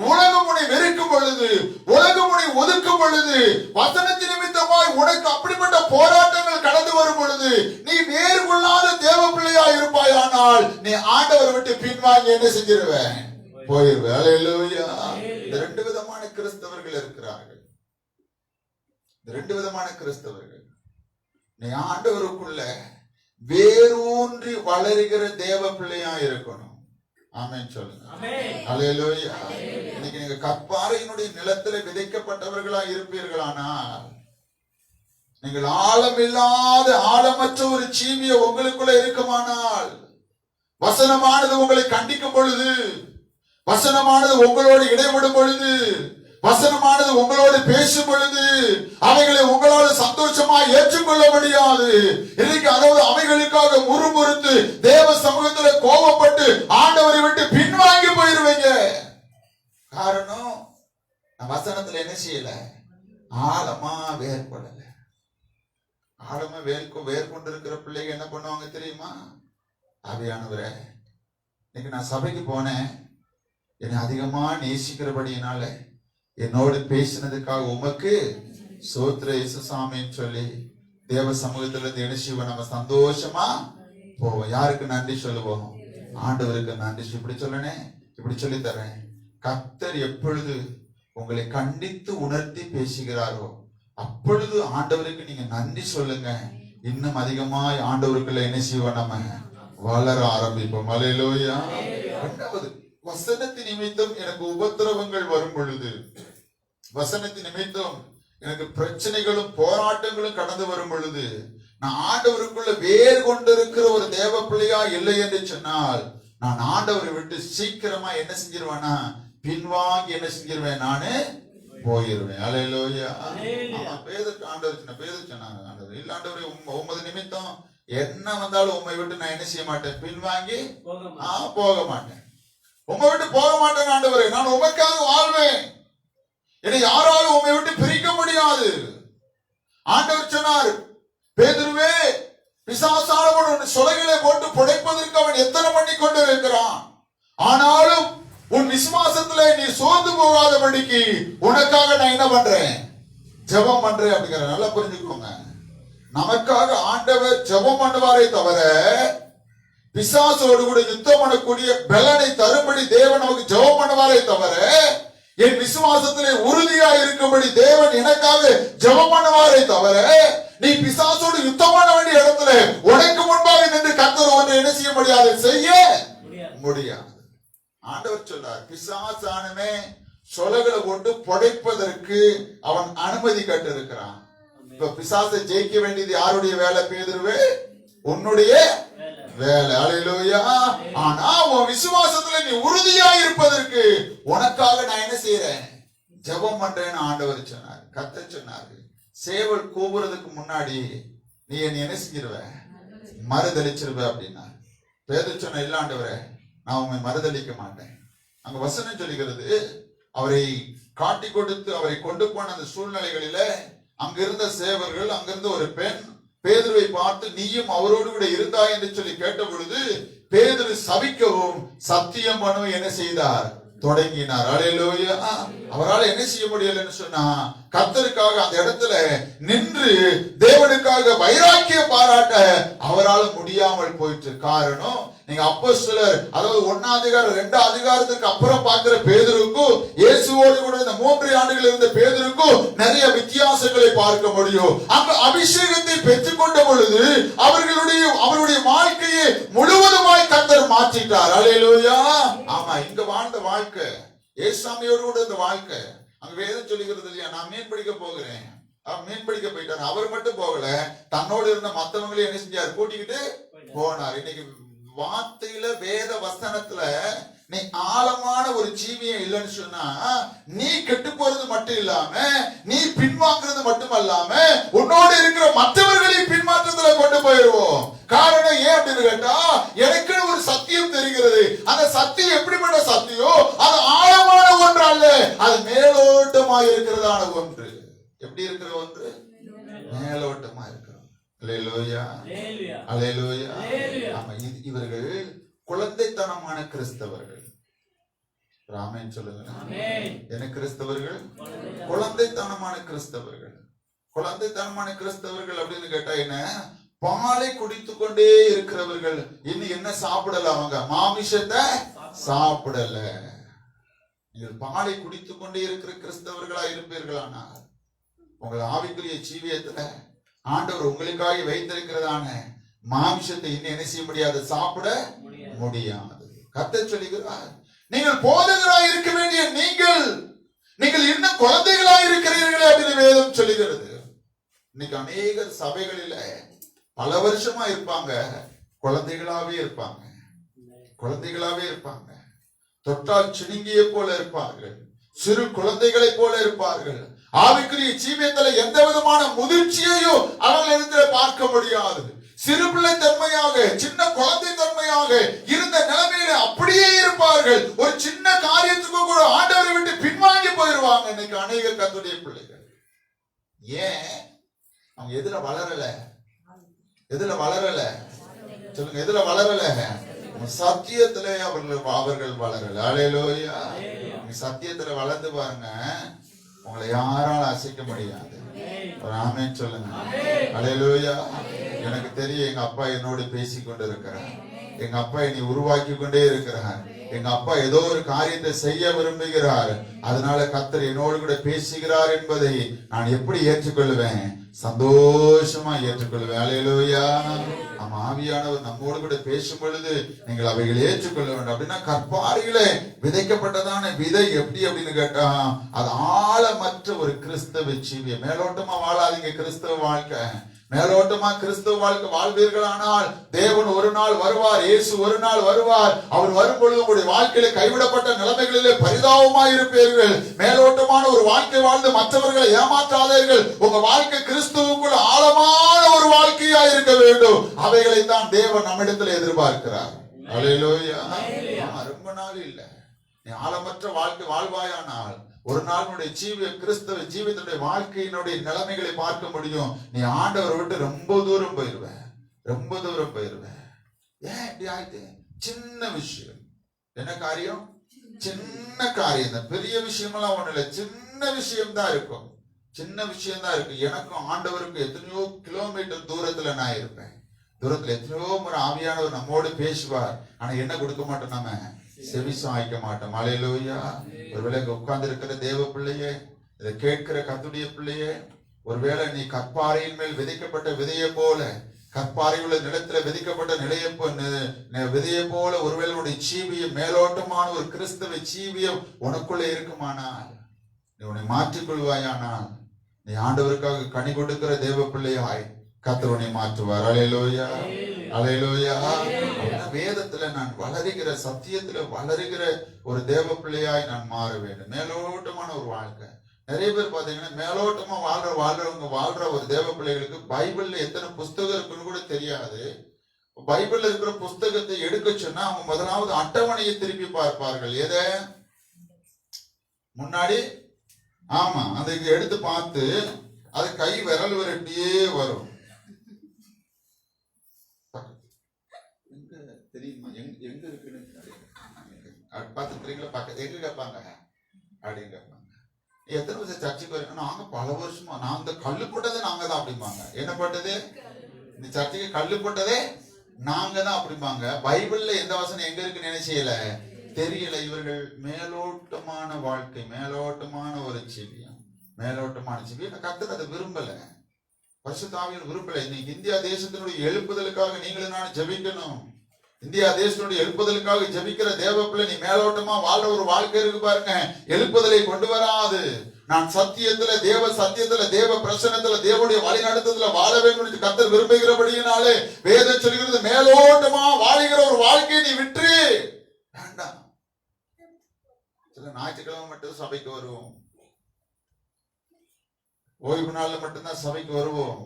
உலகம் உன்னை வெறுக்கும் பொழுது, உலகம் உன்னை ஒதுக்கும் பொழுது, வசனத்தின் நிமித்தமாய் உனக்கு அப்படிப்பட்ட போராட்டங்கள் கடந்து வரும் பொழுது நீ வேறு கொள்ளாத தேவ பிள்ளையா இருப்பாயானால் நீ ஆண்டவரை விட்டு பின்வாங்கி என்ன செஞ்சிருவேன், போயிருவேன். அல்லேலூயா. இந்த ரெண்டு விதமான கிறிஸ்தவர்கள் இருக்கிறார்கள். இந்த ரெண்டு விதமான கிறிஸ்தவர்கள். நீ ஆண்டவருக்குள்ள வேரூன்றி வளருகிற தேவ பிள்ளையா இருக்கணும். ஆமென் சொல்லுங்க. அல்லேலூயா. இன்னைக்கு நீங்க கற்பாறையினுடைய நிலத்திலே விதைக்கப்பட்டவர்களா இருப்பீர்களானால், நீங்கள் ஆழமில்லாத ஆழமற்ற ஒரு ஜீவிய உங்களுக்குள்ள இருக்குமானால், வசனமானது உங்களை கண்டிக்கும் பொழுது, வசனமானது உங்களோடு இடைவிடும் பொழுது, வசனமானது உங்களோடு பேசும் பொழுது அவைகளை உங்களால் சந்தோஷமா ஏற்றுக்கொள்ள முடியாது. இன்னைக்கு அதாவது அவைகளுக்காக முறுமுறுத்து தேவ சமூகத்தில் கோபப்பட்டு ஆண்டவரை விட்டு பின்வாங்கி போயிருவீங்க. காரணம், வசனத்துல என்ன செய்யல, ஆழமா வேர் கொள்ளல. ஆழமா வேர் கொண்டிருக்கிற பிள்ளைங்க என்ன பண்ணுவாங்க தெரியுமா? ஆவியானவரே, இன்னைக்கு நான் சபைக்கு போனேன், என்னை அதிகமா நேசிக்கிறபடியினால என்னோடு பேசினதுக்காக உமக்கு சோத்திர இயேசுசாமின்னு சொல்லி தேவ சமூகத்துல இருந்து என்ன செய்வோம், நம்ம சந்தோஷமா போவோம். யாருக்கு நன்றி சொல்லுவோம்? ஆண்டவருக்கு நன்றி. இப்படி சொல்லனே, இப்படி சொல்லி தரேன். கர்த்தர் எப்பொழுது உங்களை கண்டித்து உணர்த்தி பேசுகிறாரோ அப்பொழுது ஆண்டவருக்கு நீங்க நன்றி சொல்லுங்க. இன்னும் அதிகமாய் ஆண்டவருக்குள்ள என்ன செய்வோம், நம்ம வளர ஆரம்பிப்போம். அல்லேலூயா. இரண்டாவது, வசனத்தின் நிமித்தம் எனக்கு உபத்திரவங்கள் வரும் பொழுது, வசனத்தின் நிமித்தம் எனக்கு பிரச்சனைகளும் போராட்டங்களும் கடந்து வரும் பொழுது, நான் ஆண்டவருக்குள்ள வேர் கொண்டிருக்கிற ஒரு தேவ பிள்ளையா இல்லை என்று சொன்னால், நான் ஆண்டவரை விட்டு சீக்கிரமா என்ன செஞ்சிருவேனா, பின்வாங்கி என்ன செஞ்சிருவேன், நானு போயிருவேன். அல்லேலூயா. பேதற்கு ஆண்டவர் சொன்னாங்க, ஆண்டவர் இல்ல ஆண்டவரே, உமது நிமித்தம் என்ன வந்தாலும் உண்மை விட்டு நான் என்ன செய்ய மாட்டேன், பின்வாங்கி போக மாட்டேன். உண்மை விட்டு போக மாட்டேன் ஆண்டவரே, நான் உமக்காக வாழ்வேன். என்னை யாராலும் உண்மை விட்டு பிரிக்க முடியாது. ஆண்டவர் சொன்னார், பேதுருவே, பிசாசானவன் சொலைகளை போட்டு புடைப்பதற்கு அவன் எத்தனை பண்ணி கொண்டு இருக்கிறான். ஆனாலும் உன் விசுவாசத்துல நீ சோர்ந்து போகாதபடிக்கு உனக்காக நான் என்ன பண்றேன், ஜெபம் பண்றேன் அப்படிங்கிற. நல்லா புரிஞ்சுக்கோங்க, நமக்காக ஆண்டவர் ஜெபம் பண்ணுவாரே தவிர பிசாசோடு கூட யுத்தம் பண்ணக்கூடிய பலனை தரும்படி தேவன் நமக்கு ஜெபம் பண்ணுவாரே தவிர, என் விசுவாசத்திலே உறுதியா இருக்கும்படி தேவன் எனக்காக ஜெபம் பண்ணுவாரே தவிர, நீ பிசாசோடு யுத்தம் பண்ண வேண்டிய இடத்துல உனக்கு முன்பாக நின்று கர்த்தர் ஒன்றை என்ன செய்ய முடியாது, செய்ய முடியாது. ஆண்டவர் சொல்றார், பிசாசானமே சொலகளை கொண்டு புடைப்பதற்கு அவன் அனுமதி கட்டு இருக்கிறான். இப்ப பிசாசை ஜெயிக்க வேண்டியது யாருடைய வேலை? பேதுருவே, உன்னுடைய வேலை. அல்லேலூயா. ஆனா உன் விசுவாசத்துல நீ உறுதியா இருப்பதற்கு உனக்காக நான் என்ன செய்யறேன், ஜெபம் பண்றேன்னு ஆண்டவர் சொன்னார். கர்த்தர் சொன்னாரு, சேவல் கூவுறதுக்கு முன்னாடி நீ என்ன செஞ்சிருவ, மறுதளிச்சிருவ அப்படின்னா. பேதுரு சொன்ன, இல்ல ஆண்டவரே, நான் உண்மை மறுதளிக்க மாட்டேன். அங்க வசனம் சொல்லுகிறது, அவரை காட்டி கொடுத்து அவரை கொண்டு போன அந்த சூழ்நிலைகளில அங்கிருந்த சேவர்கள், அங்கிருந்த ஒரு பெண் பேதுருவை பார்த்து, நீயும் அவரோடு கூட இருந்தாய் என்று சொல்லி கேட்ட பொழுது பேதுரு சபிக்கவும் சத்தியம் பண்ணவும் என்ன செய்தார், தொடங்கினார். அல்லேலூயா. அவரால் என்ன செய்ய முடியலன்னு சொன்னா, கர்த்தருக்காக அந்த இடத்துல நின்று தேவனுக்காக வைராக்கியம் பாராட்ட அவரால் முடியாமல் போயிட்டு. காரணம், நீங்க அப்போஸ்தலர் அதாவது 1ஆம் அதிகாரம் 2ஆம் அதிகாரத்துக்கு அப்புறம் பார்க்கிற பேதுருக்கும் இயேசுவோடு கூட இந்த 3 ஆண்டுகள் இருந்த பேதுருக்கும் நிறைய வித்தியாசங்களை பார்க்க முடியும். அங்க அபிஷேகத்தை பெற்றுக்கொண்ட பொழுது அவருடைய வாழ்க்கையை முழுவதுமாய் கர்த்தர் மாற்றிட்டார். அல்லேலூயா. ஆமா, இங்க வாழ்ந்த வாழ்க்கை இயேசுசாமியோடு கூட இந்த வாழ்க்கை. அங்க வேதம் சொல்லுகிறது இல்லையா, நான் மீன் பிடிக்க போகிறேன், அவர் மீன் பிடிக்க போயிட்டார். அவர் மட்டும் போகல, தன்னோடு இருந்த மத்தவங்களையும் என்ன செஞ்சார், கூட்டிக்கிட்டு போனார். இன்னைக்கு வார்த்தையில வேத வசனத்துல நீ ஆழமான ஒரு ஜீவியம் இல்லைன்னு சொன்னா, நீ கெட்டு போறது மட்டும் இல்லாம நீ பின்வாங்கிறது மட்டும் அல்லாம உன்னோடு இருக்கிற மற்றவர்களையும் பின்மாற்றத்துல கொண்டு போயிடுவோம். காரணம் ஏன் அப்படின்னு கேட்டா, எனக்கு ஒரு சத்தியம் தெரிகிறது. அந்த சத்தியம் எப்படிப்பட்ட சத்தியம்? அது ஆழமான ஒன்று அல்ல, அது மேலோட்டமா இருக்கிறதான ஒன்று. எப்படி இருக்கிற ஒன்று? மேலோட்டமா இருக்கிறோம். அல்லேலூயா, அல்லேலூயா. ஆமா, இவர்கள் குழந்தைத்தனமான கிறிஸ்தவர்கள். ஆமென் சொல்லுங்க. என்ன கிறிஸ்தவர்கள்? குழந்தைத்தனமான கிறிஸ்தவர்கள். குழந்தைத்தனமான கிறிஸ்தவர்கள் அப்படின்னு கேட்டா என்ன? பாலை குடித்து கொண்டே இருக்கிறவர்கள். இன்னும் என்ன சாப்பிடல, அவங்க மாமிசத்தை சாப்பிடல. நீங்கள் பாலை குடித்து கொண்டே இருக்கிற கிறிஸ்தவர்களா இருப்பீர்களானால் உங்கள் ஆவிக்குரிய ஜீவியத்துல ஆண்டவர் உங்களுக்காக வைத்திருக்கிறதான மாமிசத்தை இன்னும் என்ன செய்ய முடியாது, சாப்பிட முடியாது. கர்த்தர் சொல்லுகிறார், நீங்கள் போதகராய் இருக்க வேண்டிய நீங்கள் இன்னும் குழந்தைகளாய் இருக்கிறீர்களே அப்படின்னு வேதம் சொல்லுகிறது. இன்னைக்கு அநேக சபைகளில பல வருஷமா இருப்பாங்க, குழந்தைகளாவே இருப்பாங்க, குழந்தைகளாவே இருப்பாங்க. தொட்டால் சினுங்கிய போல இருப்பார்கள், சிறு குழந்தைகளை போல இருப்பார்கள். ஆவிக்குரிய ஜீவியத்தில் எந்த விதமான முதிர்ச்சியையும் அவர்களிடத்தில் பார்க்க முடியாது. சிறு பிள்ளை தன்மையாக, சின்ன குழந்தை தன்மையாக இருந்த நிலைமையில அப்படியே இருப்பார்கள். ஒரு சின்ன காரியத்துக்கு கூட ஆண்டவரை விட்டு பின்வாங்கி போயிருவாங்க. இன்னைக்கு அநேக கர்த்தருடைய பிள்ளைகள். ஏன்? அவங்க எதுல வளரல? எதுல வளரல? சொல்லுங்க, எதுல வளரல? சத்தியத்திலே அவர்கள் வளரல. அல்லேலூயா. சத்தியத்துல வளர்ந்து பாருங்க, உங்களை யாரால அசைக்க முடியாது. ஆமென் சொல்லுங்க. அல்லேலூயா. எனக்கு தெரியும், எங்க அப்பா என்னோடு பேசிக் கொண்டு இருக்கிறார். எங்க அப்பா என்னை உருவாக்கி கொண்டே இருக்கிறார். எங்க அப்பா ஏதோ ஒரு காரியத்தை செய்ய விரும்புகிறார். அதனால கர்த்தர் என்னோடு கூட பேசுகிறார் என்பதை நான் எப்படி ஏற்றுக்கொள்வேன்? சந்தோஷமா ஏற்றுக்கொள்வேன். அல்லேலூயா. நம்ம ஆவியானவர் நம்மோடு கூட பேசும் பொழுது நீங்கள் அவைகளை ஏற்றுக்கொள்ள வேண்டும். அப்படின்னா கற்பாறையிலே விதைக்கப்பட்டதான விதை எப்படி அப்படின்னு கேட்டா, அது ஆழமற்ற ஒரு கிறிஸ்தவ ஜீவியம். மேலோட்டமா வாழாதீங்க. கிறிஸ்தவ வாழ்க்கை மேலோட்டமா கிறிஸ்தவ வாழ்க்கை வாழ்வீர்களானால் தேவன் ஒரு நாள் வருவார், இயேசு ஒரு நாள் வருவார். அவர் வரும்பொழுது உங்களுடைய வாழ்க்கையில கைவிடப்பட்ட நிலைமைகளிலே பரிதாபமா இருப்பீர்கள். மேலோட்டமான ஒரு வாழ்க்கை வாழ்ந்து மற்றவர்களை ஏமாற்றாதீர்கள். உங்க வாழ்க்கை கிறிஸ்துவுக்குள் ஆழமான ஒரு வாழ்க்கையா இருக்க வேண்டும். அவைகளை தான் தேவன் நம்மிடத்தில் எதிர்பார்க்கிறார். அல்லேலூயா. ரொம்ப நாள் இல்ல, நீ ஆழமற்ற வாழ்க்கை வாழ்வாயானால் ஒரு நாள் கிறிஸ்தவ ஜீவிதனுடைய வாழ்க்கையினுடைய நிலைமைகளை பார்க்க முடியும். நீ ஆண்டவரை விட்டு ரொம்ப தூரம் போயிருவ, ரொம்ப தூரம் போயிருவ. ஏன் இப்படி ஆயிட்டு? சின்ன விஷயம். என்ன காரியம்? சின்ன காரியம் தான். பெரிய விஷயமெல்லாம் ஒண்ணு இல்லை, சின்ன விஷயம் தான் இருக்கும். சின்ன விஷயம் தான் இருக்கு. எனக்கும் ஆண்டவருக்கும் எத்தனையோ கிலோமீட்டர் தூரத்துல நான் இருப்பேன். தூரத்துல எத்தனையோ முறை ஆவியானவர் நம்மோடு பேசுவார். ஆனா என்ன கொடுக்க மாட்டோம், நம்ம செவி சாய்க்க மாட்டோம். அல்லேலூயா. ஒருவேளை உட்கார்ந்து இருக்கிற தேவ பிள்ளையே, இதை கேட்கிற கர்த்தருடைய பிள்ளையே, ஒருவேளை நீ கற்பாறையின் மேல் விதைக்கப்பட்ட விதையை போல, கற்பாறை உள்ள நிலத்துல விதைக்கப்பட்ட விதையை போல ஒருவேளை உன்னுடைய ஜீவியம் மேலோட்டமான ஒரு கிறிஸ்தவ ஜீவியம் உனக்குள்ள இருக்குமானால், நீ உன்னை மாற்றிக்கொள்வாயானால், நீ ஆண்டவருக்காக கனி கொடுக்கிற தேவ பிள்ளையாய் கர்த்தர் உன்னை மாற்றுவார். அல்லேலூயா, அல்லேலூயா. வேதத்துல நான் வளருகிற, சத்தியத்துல வளருகிற ஒரு தேவ பிள்ளையாய் நான் மாற வேண்டும். மேலோட்டமான ஒரு வாழ்க்கை. நிறைய பேர் பாத்தீங்கன்னா மேலோட்டமா வாழ்ற ஒரு தேவ பிள்ளைகளுக்கு பைபிள்ல எத்தனை புஸ்தகம் இருக்குன்னு கூட தெரியாது. பைபிள்ல இருக்கிற புஸ்தகத்தை எடுக்க சொன்னா அவங்க முதலாவது அட்டவணையை திருப்பி பார்ப்பார்கள். எதை? முன்னாடி. ஆமா, அதை எடுத்து பார்த்து அது கை விரல் வரட்டியே வரும். தெரியுமா எங்க இருக்குன்னு? பார்த்து வந்துடுறீங்களா, பக்கத்து எங்க கேட்பாங்க அப்படின்னு கேட்பாங்க. எத்தனை வருஷம் சர்ச்சுக்கு வரீங்க? நாங்க பல வருஷமா, நான் இந்த கல்லு போட்டதே நாங்க தான் அப்படிம்பாங்க. என்ன போட்டது? இந்த சர்ச்சுக்கு கல்லு போட்டதே நாங்க தான் அப்படிம்பாங்க. பைபிள்ல எந்த வசனம் எங்க இருக்குன்னு நினைச்சல தெரியல. இவர்கள் மேலோட்டமான வாழ்க்கை, மேலோட்டமான ஒரு ஜீவியம், மேலோட்டமான ஜீவியம். கர்த்தர் அதை விரும்பல, பரிசுத்த ஆவியானவர் விரும்பல. இன்னைக்கு இந்தியா தேசத்தினுடைய எழுப்புதலுக்காக நீங்களும் நான் ஜெபிக்கணும். இந்தியா தேசத்தினுடைய எழுப்புதலுக்காக ஜெபிக்கிற தேவ பிள்ளை, நீ மேலோட்டமா வாழ்ற ஒரு வாழ்க்கை இருக்கு பாருங்க, எழுப்புதலை கொண்டு வராது. நான் சத்தியத்துல, தேவ சத்தியத்துல, தேவ பிரசன்னத்துல, தேவனுடைய வழி நடத்தத்துல வாழ வேண்டும் கர்த்தர் விரும்புகிறபடியினாலே வேதம் சொல்கிறது, மேலோட்டமா வாழுகிற ஒரு வாழ்க்கையை நீ விட்டு வேண்டாம். சில ஞாயிற்றுக்கிழமை மட்டும் சபைக்கு வருவோம், ஓய்வு நாள்ல மட்டும்தான் சபைக்கு வருவோம்,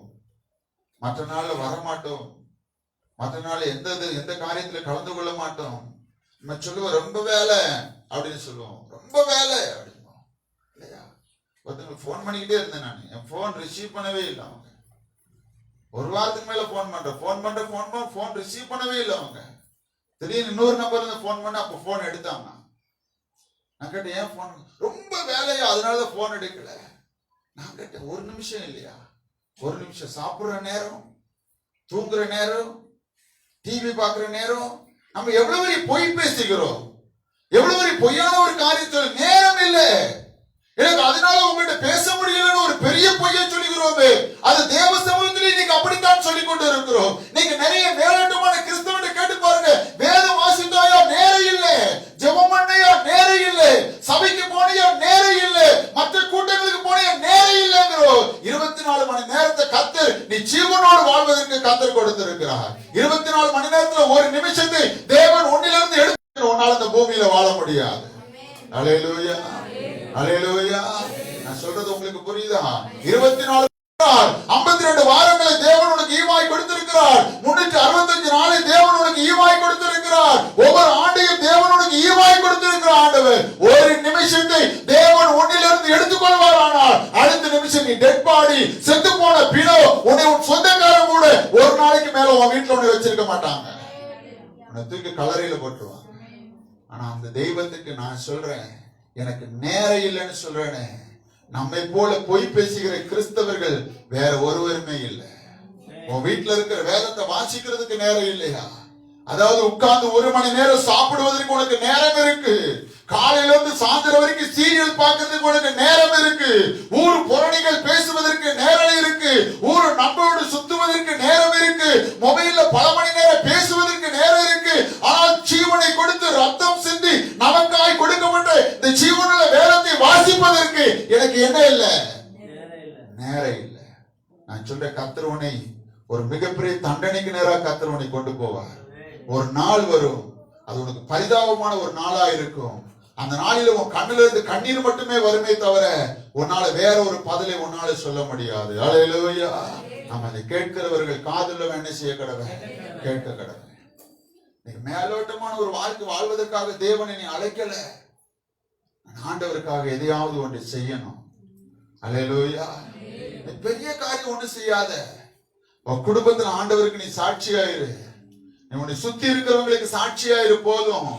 மற்ற நாள்ல வரமாட்டோம், மற்ற நாள் எந்த காரியத்துல கலந்து கொள்ள மாட்டோம். நம்ம சொல்லுவோம் ரொம்ப வேலை அப்படின்னு சொல்லுவோம், ரொம்ப வேலை அப்படிம்போம் இல்லையா? ஒருத்தவங்களுக்கு போன் பண்ணிக்கிட்டே இருந்தேன் நான், என் போன் ரிசீவ் பண்ணவே இல்லை அவங்க. ஒரு வாரத்துக்கு மேல போன் ரிசீவ் பண்ணவே இல்லை அவங்க. திடீர்னு இன்னொரு நம்பர் இருந்து போன் பண்ண, அப்ப போன் எடுத்தாங்க. நான் கேட்டேன், ஏன் போன்? ரொம்ப வேலையா, அதனாலதான் போன் எடுக்கல. நான் கேட்டேன், ஒரு நிமிஷம் இல்லையா? ஒரு நிமிஷம். சாப்பிடுற நேரம், தூங்குற நேரம், டிவி பாக்குற நேரம், நம்ம எவ்வளவு பொய் பேசுகிறோம், எவ்வளவு பொய்யான ஒரு காரியத்தில் நேரம் இல்லை. எனக்கு அதனால உங்கள்கிட்ட பேச முடியலன்னு ஒரு பெரிய பொய்யை சொல்லுகிறோமே, அது தேவ சமூகத்திலே நீங்க அப்படித்தான் சொல்லிக் கொண்டு இருக்கிறோம். நீங்க நிறைய மேலோட்டமான கிறிஸ்தவனை கேட்டு பாருங்க, வேதம் வாசித்தாயா நேரம் இல்லை, ஜெபம் பண்ணையா நேரம் இல்லை, சபைக்கு போனியா நேரம் இல்லை, மற்ற கூட்டங்களுக்கு போனியா நேரம் இல்லைங்கிறோம். 24 மணி நேரத்தை கர்த்தர் நீ ஜீவனோடு வாழ்வதற்கு கர்த்தர் கொடுத்திருக்கிறார். 24 மணி நேரத்துல ஒரு நிமிஷத்தை தேவன் உன்னிலிருந்து எடுத்து உன்னால இந்த பூமியில வாழ முடியாது. அல்லேலூயா, அல்லேலூயா. நான் சொல்றது உங்களுக்கு புரியுதா? 24 52 வாரங்களை தேவன் உனக்கு ஈவாய் கொடுத்திருக்கிறார். 365 நாளை தேவன் உனக்கு ஈவாய் கொடுத்திருக்கிறார். ஒவ்வொரு ஆண்டையும் தேவன் உனக்கு ஈவாய் கொடுத்திருக்கிறார். ஆண்டவர் ஒரு நிமிஷத்தை தேவன் உன்னிலிருந்து எடுத்துக்கொள்வார். ஆனால் அடுத்த நிமிஷம் நீ டெட் பாடி, செத்து போன பிணோ, உன்னை உன் சொந்தக்காரன் கூட ஒரு நாளைக்கு மேல உன் வீட்டுல உன்னை வச்சிருக்க மாட்டாங்க, உன்னை தூக்கி கலரையில போட்டுருவாங்க. ஆனா அந்த தெய்வத்துக்கு நான் சொல்றேன், எனக்கு நேரம் இல்லைன்னு சொல்றேனே, நம்மை போல பொய் பேசுகிற கிறிஸ்தவர்கள் வேற ஒருவருமே இல்லை. உன் வீட்டுல இருக்கிற வேதத்தை வாசிக்கிறதுக்கு நேரம் இல்லையா? அதாவது உட்கார்ந்து 1 மணி நேரம் சாப்பிடுவதற்கு உனக்கு நேரம் இருக்கு. காலையில இருந்து சாயந்தரம் வரைக்கும் சீரியல் பார்க்கறதுக்கு உனக்கு நேரம் இருக்கு. ஊர் புறணிகள் பேசுவதற்கு நேரம் இருக்கு. ஊர் நண்பரோடு சுத்துவதற்கு நேரம் இருக்கு. மொபைல்ல பல மணி நேரம் பேசுவதற்கு நேரம் இருக்கு. ஆனால் ஜீவனை கொடுத்து ரத்தம் சிந்தி நமக்காய் கொடுக்கப்பட்ட இந்த ஜீவனுள்ள வேதத்தை வாசிப்பதற்கு எனக்கு என்ன இல்லை? நேரம் இல்லை. நான் சொல்ற கர்த்தர் உன்னை ஒரு மிகப்பெரிய தண்டனைக்கு நேராக கர்த்தர் உன்னை கொண்டு போவார். ஒரு நாள் வரும், அது உனக்கு பரிதாபமான ஒரு நாளா இருக்கும். அந்த நாளில உன் கண்ணுல இருந்து கண்ணீர் மட்டுமே வருமே தவிர உன்னால வேற ஒரு பதிலை உன்னால சொல்ல முடியாது. அல்லேலூயா. நம்ம அதை கேட்கிறவர்கள் காதுல என்ன செய்ய கடவை? கேட்க கடவை. நீ மேலோட்டமான ஒரு வாழ்க்கை வாழ்வதற்காக தேவனை நீ அழைக்கல, ஆண்டவருக்காக எதையாவது ஒன்று செய்யணும். அல்லேலூயா. பெரிய காரியம் ஒண்ணு செய்யாத, உன் குடும்பத்துல ஆண்டவருக்கு நீ சாட்சியாயிரு, உன்னை சுத்தி இருக்கிறவங்களுக்கு சாட்சியாயிரு. போதும்.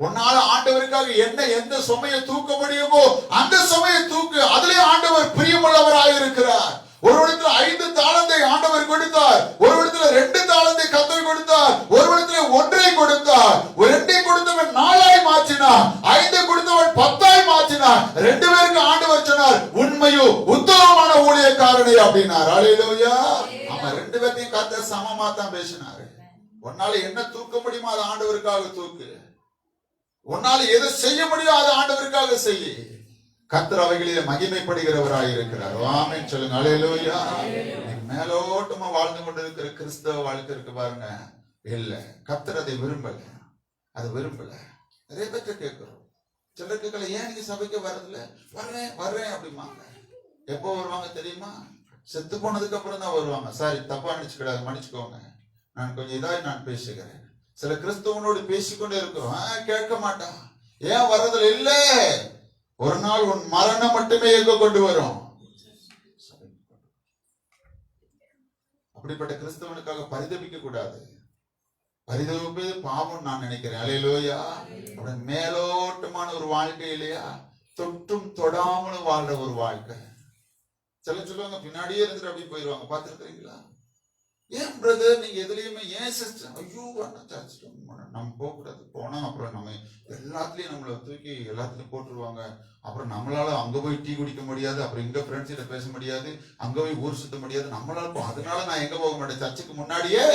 உன்னால ஆண்டவருக்காக என்ன எந்த சுமையை தூக்க முடியுமோ அந்த சுமையை தூக்கு. அதிலே ஆண்டவர் பிரியமுள்ளவராக இருக்கிறார். ஒரு இடத்துல 5 தாளந்தை ஆண்டவர் கொடுத்தார், ஒரு இடத்துல 2 தாளந்தை கர்த்தர் கொடுத்தார், ஒரு இடத்துல 1 கொடுத்தார். 2 கொடுத்தவன் 4 மாற்றினார், 5 கொடுத்தவன் 10 மாற்றினார். 2 பேருக்கு ஆண்டவர் சொன்னார், உண்மையும் உத்தமமான ஊழியக்காரனே அப்படின்னார். அல்லேலூயா. ஆமா, 2 பேர்த்தையும் கர்த்தர் சமமா தான் பேசினாரு. உன்னால என்ன தூக்க முடியுமோ அதை ஆண்டவருக்காக தூக்கு. உன்னால எதை செய்ய முடியும் அதை ஆண்டவருக்காக செய்ய. கர்த்தர் அவைகளிலே மகிமைப்படுகிறவராய் இருக்கிறார். ஆமென் சொல்லுங்க. அல்லேலூயா. மேலோட்டமா வாழ்ந்து கொண்டிருக்கிற கிறிஸ்தவ வாழ்க்கை இருக்கு பாருங்க, இல்ல, கர்த்தர் அதை விரும்பல, அது விரும்பல. நிறைய பேர்ட்ட கேட்கிறோம், சிலர் கேட்கல, ஏன் நீங்க சபைக்கு வர்றதில்ல? வர்றேன் அப்படிமாங்க. எப்போ வருவாங்க தெரியுமா? செத்து போனதுக்கு அப்புறம் தான் வருவாங்க. சாரி, தப்பா நினைச்சுக்கிடாது, மன்னிச்சுக்கோங்க, நான் கொஞ்சம் இதாய் நான் பேசுகிறேன். சில கிறிஸ்தவனோடு பேசிக்கொண்டே இருக்கிறோம், கேட்க மாட்டான். ஏன் வர்றதுல? இல்ல, ஒரு நாள் உன் மரணம் மட்டுமே எங்க கொண்டு வரும். அப்படிப்பட்ட கிறிஸ்தவனுக்காக பரிதபிக்க கூடாது, பரிதவிப்பது பாவம் நான் நினைக்கிறேன். அல்லேலூயா. அப்படி மேலோட்டமான ஒரு வாழ்க்கை இல்லையா, தொட்டும் தொடாமலும் வாழ்ற ஒரு வாழ்க்கை. சில சொல்லுவாங்க பின்னாடியே இருந்துட்டு அப்படி போயிடுவாங்க, பார்த்துருக்கீங்களா? ஏன் பிரதர் நீங்க எதுலயுமே, ஏன் சிஸ்டர், ஐயோ சர்ச்சுக்கு நம்ம போகக்கூடாது, போனா அப்புறம் நம்ம எல்லாத்துலயும் நம்மளை தூக்கி எல்லாத்துலயும் போட்டுருவாங்க, அப்புறம் நம்மளால அங்க போய் டீ குடிக்க முடியாது, அப்புறம் இங்க ஃப்ரெண்ட்ஸ் கிட்ட பேச முடியாது, அங்க போய் ஊர் சுத்த முடியாது, நம்மளால அதனால நான் எங்க போக மாட்டேன், சர்ச்சுக்கு முன்னாடியே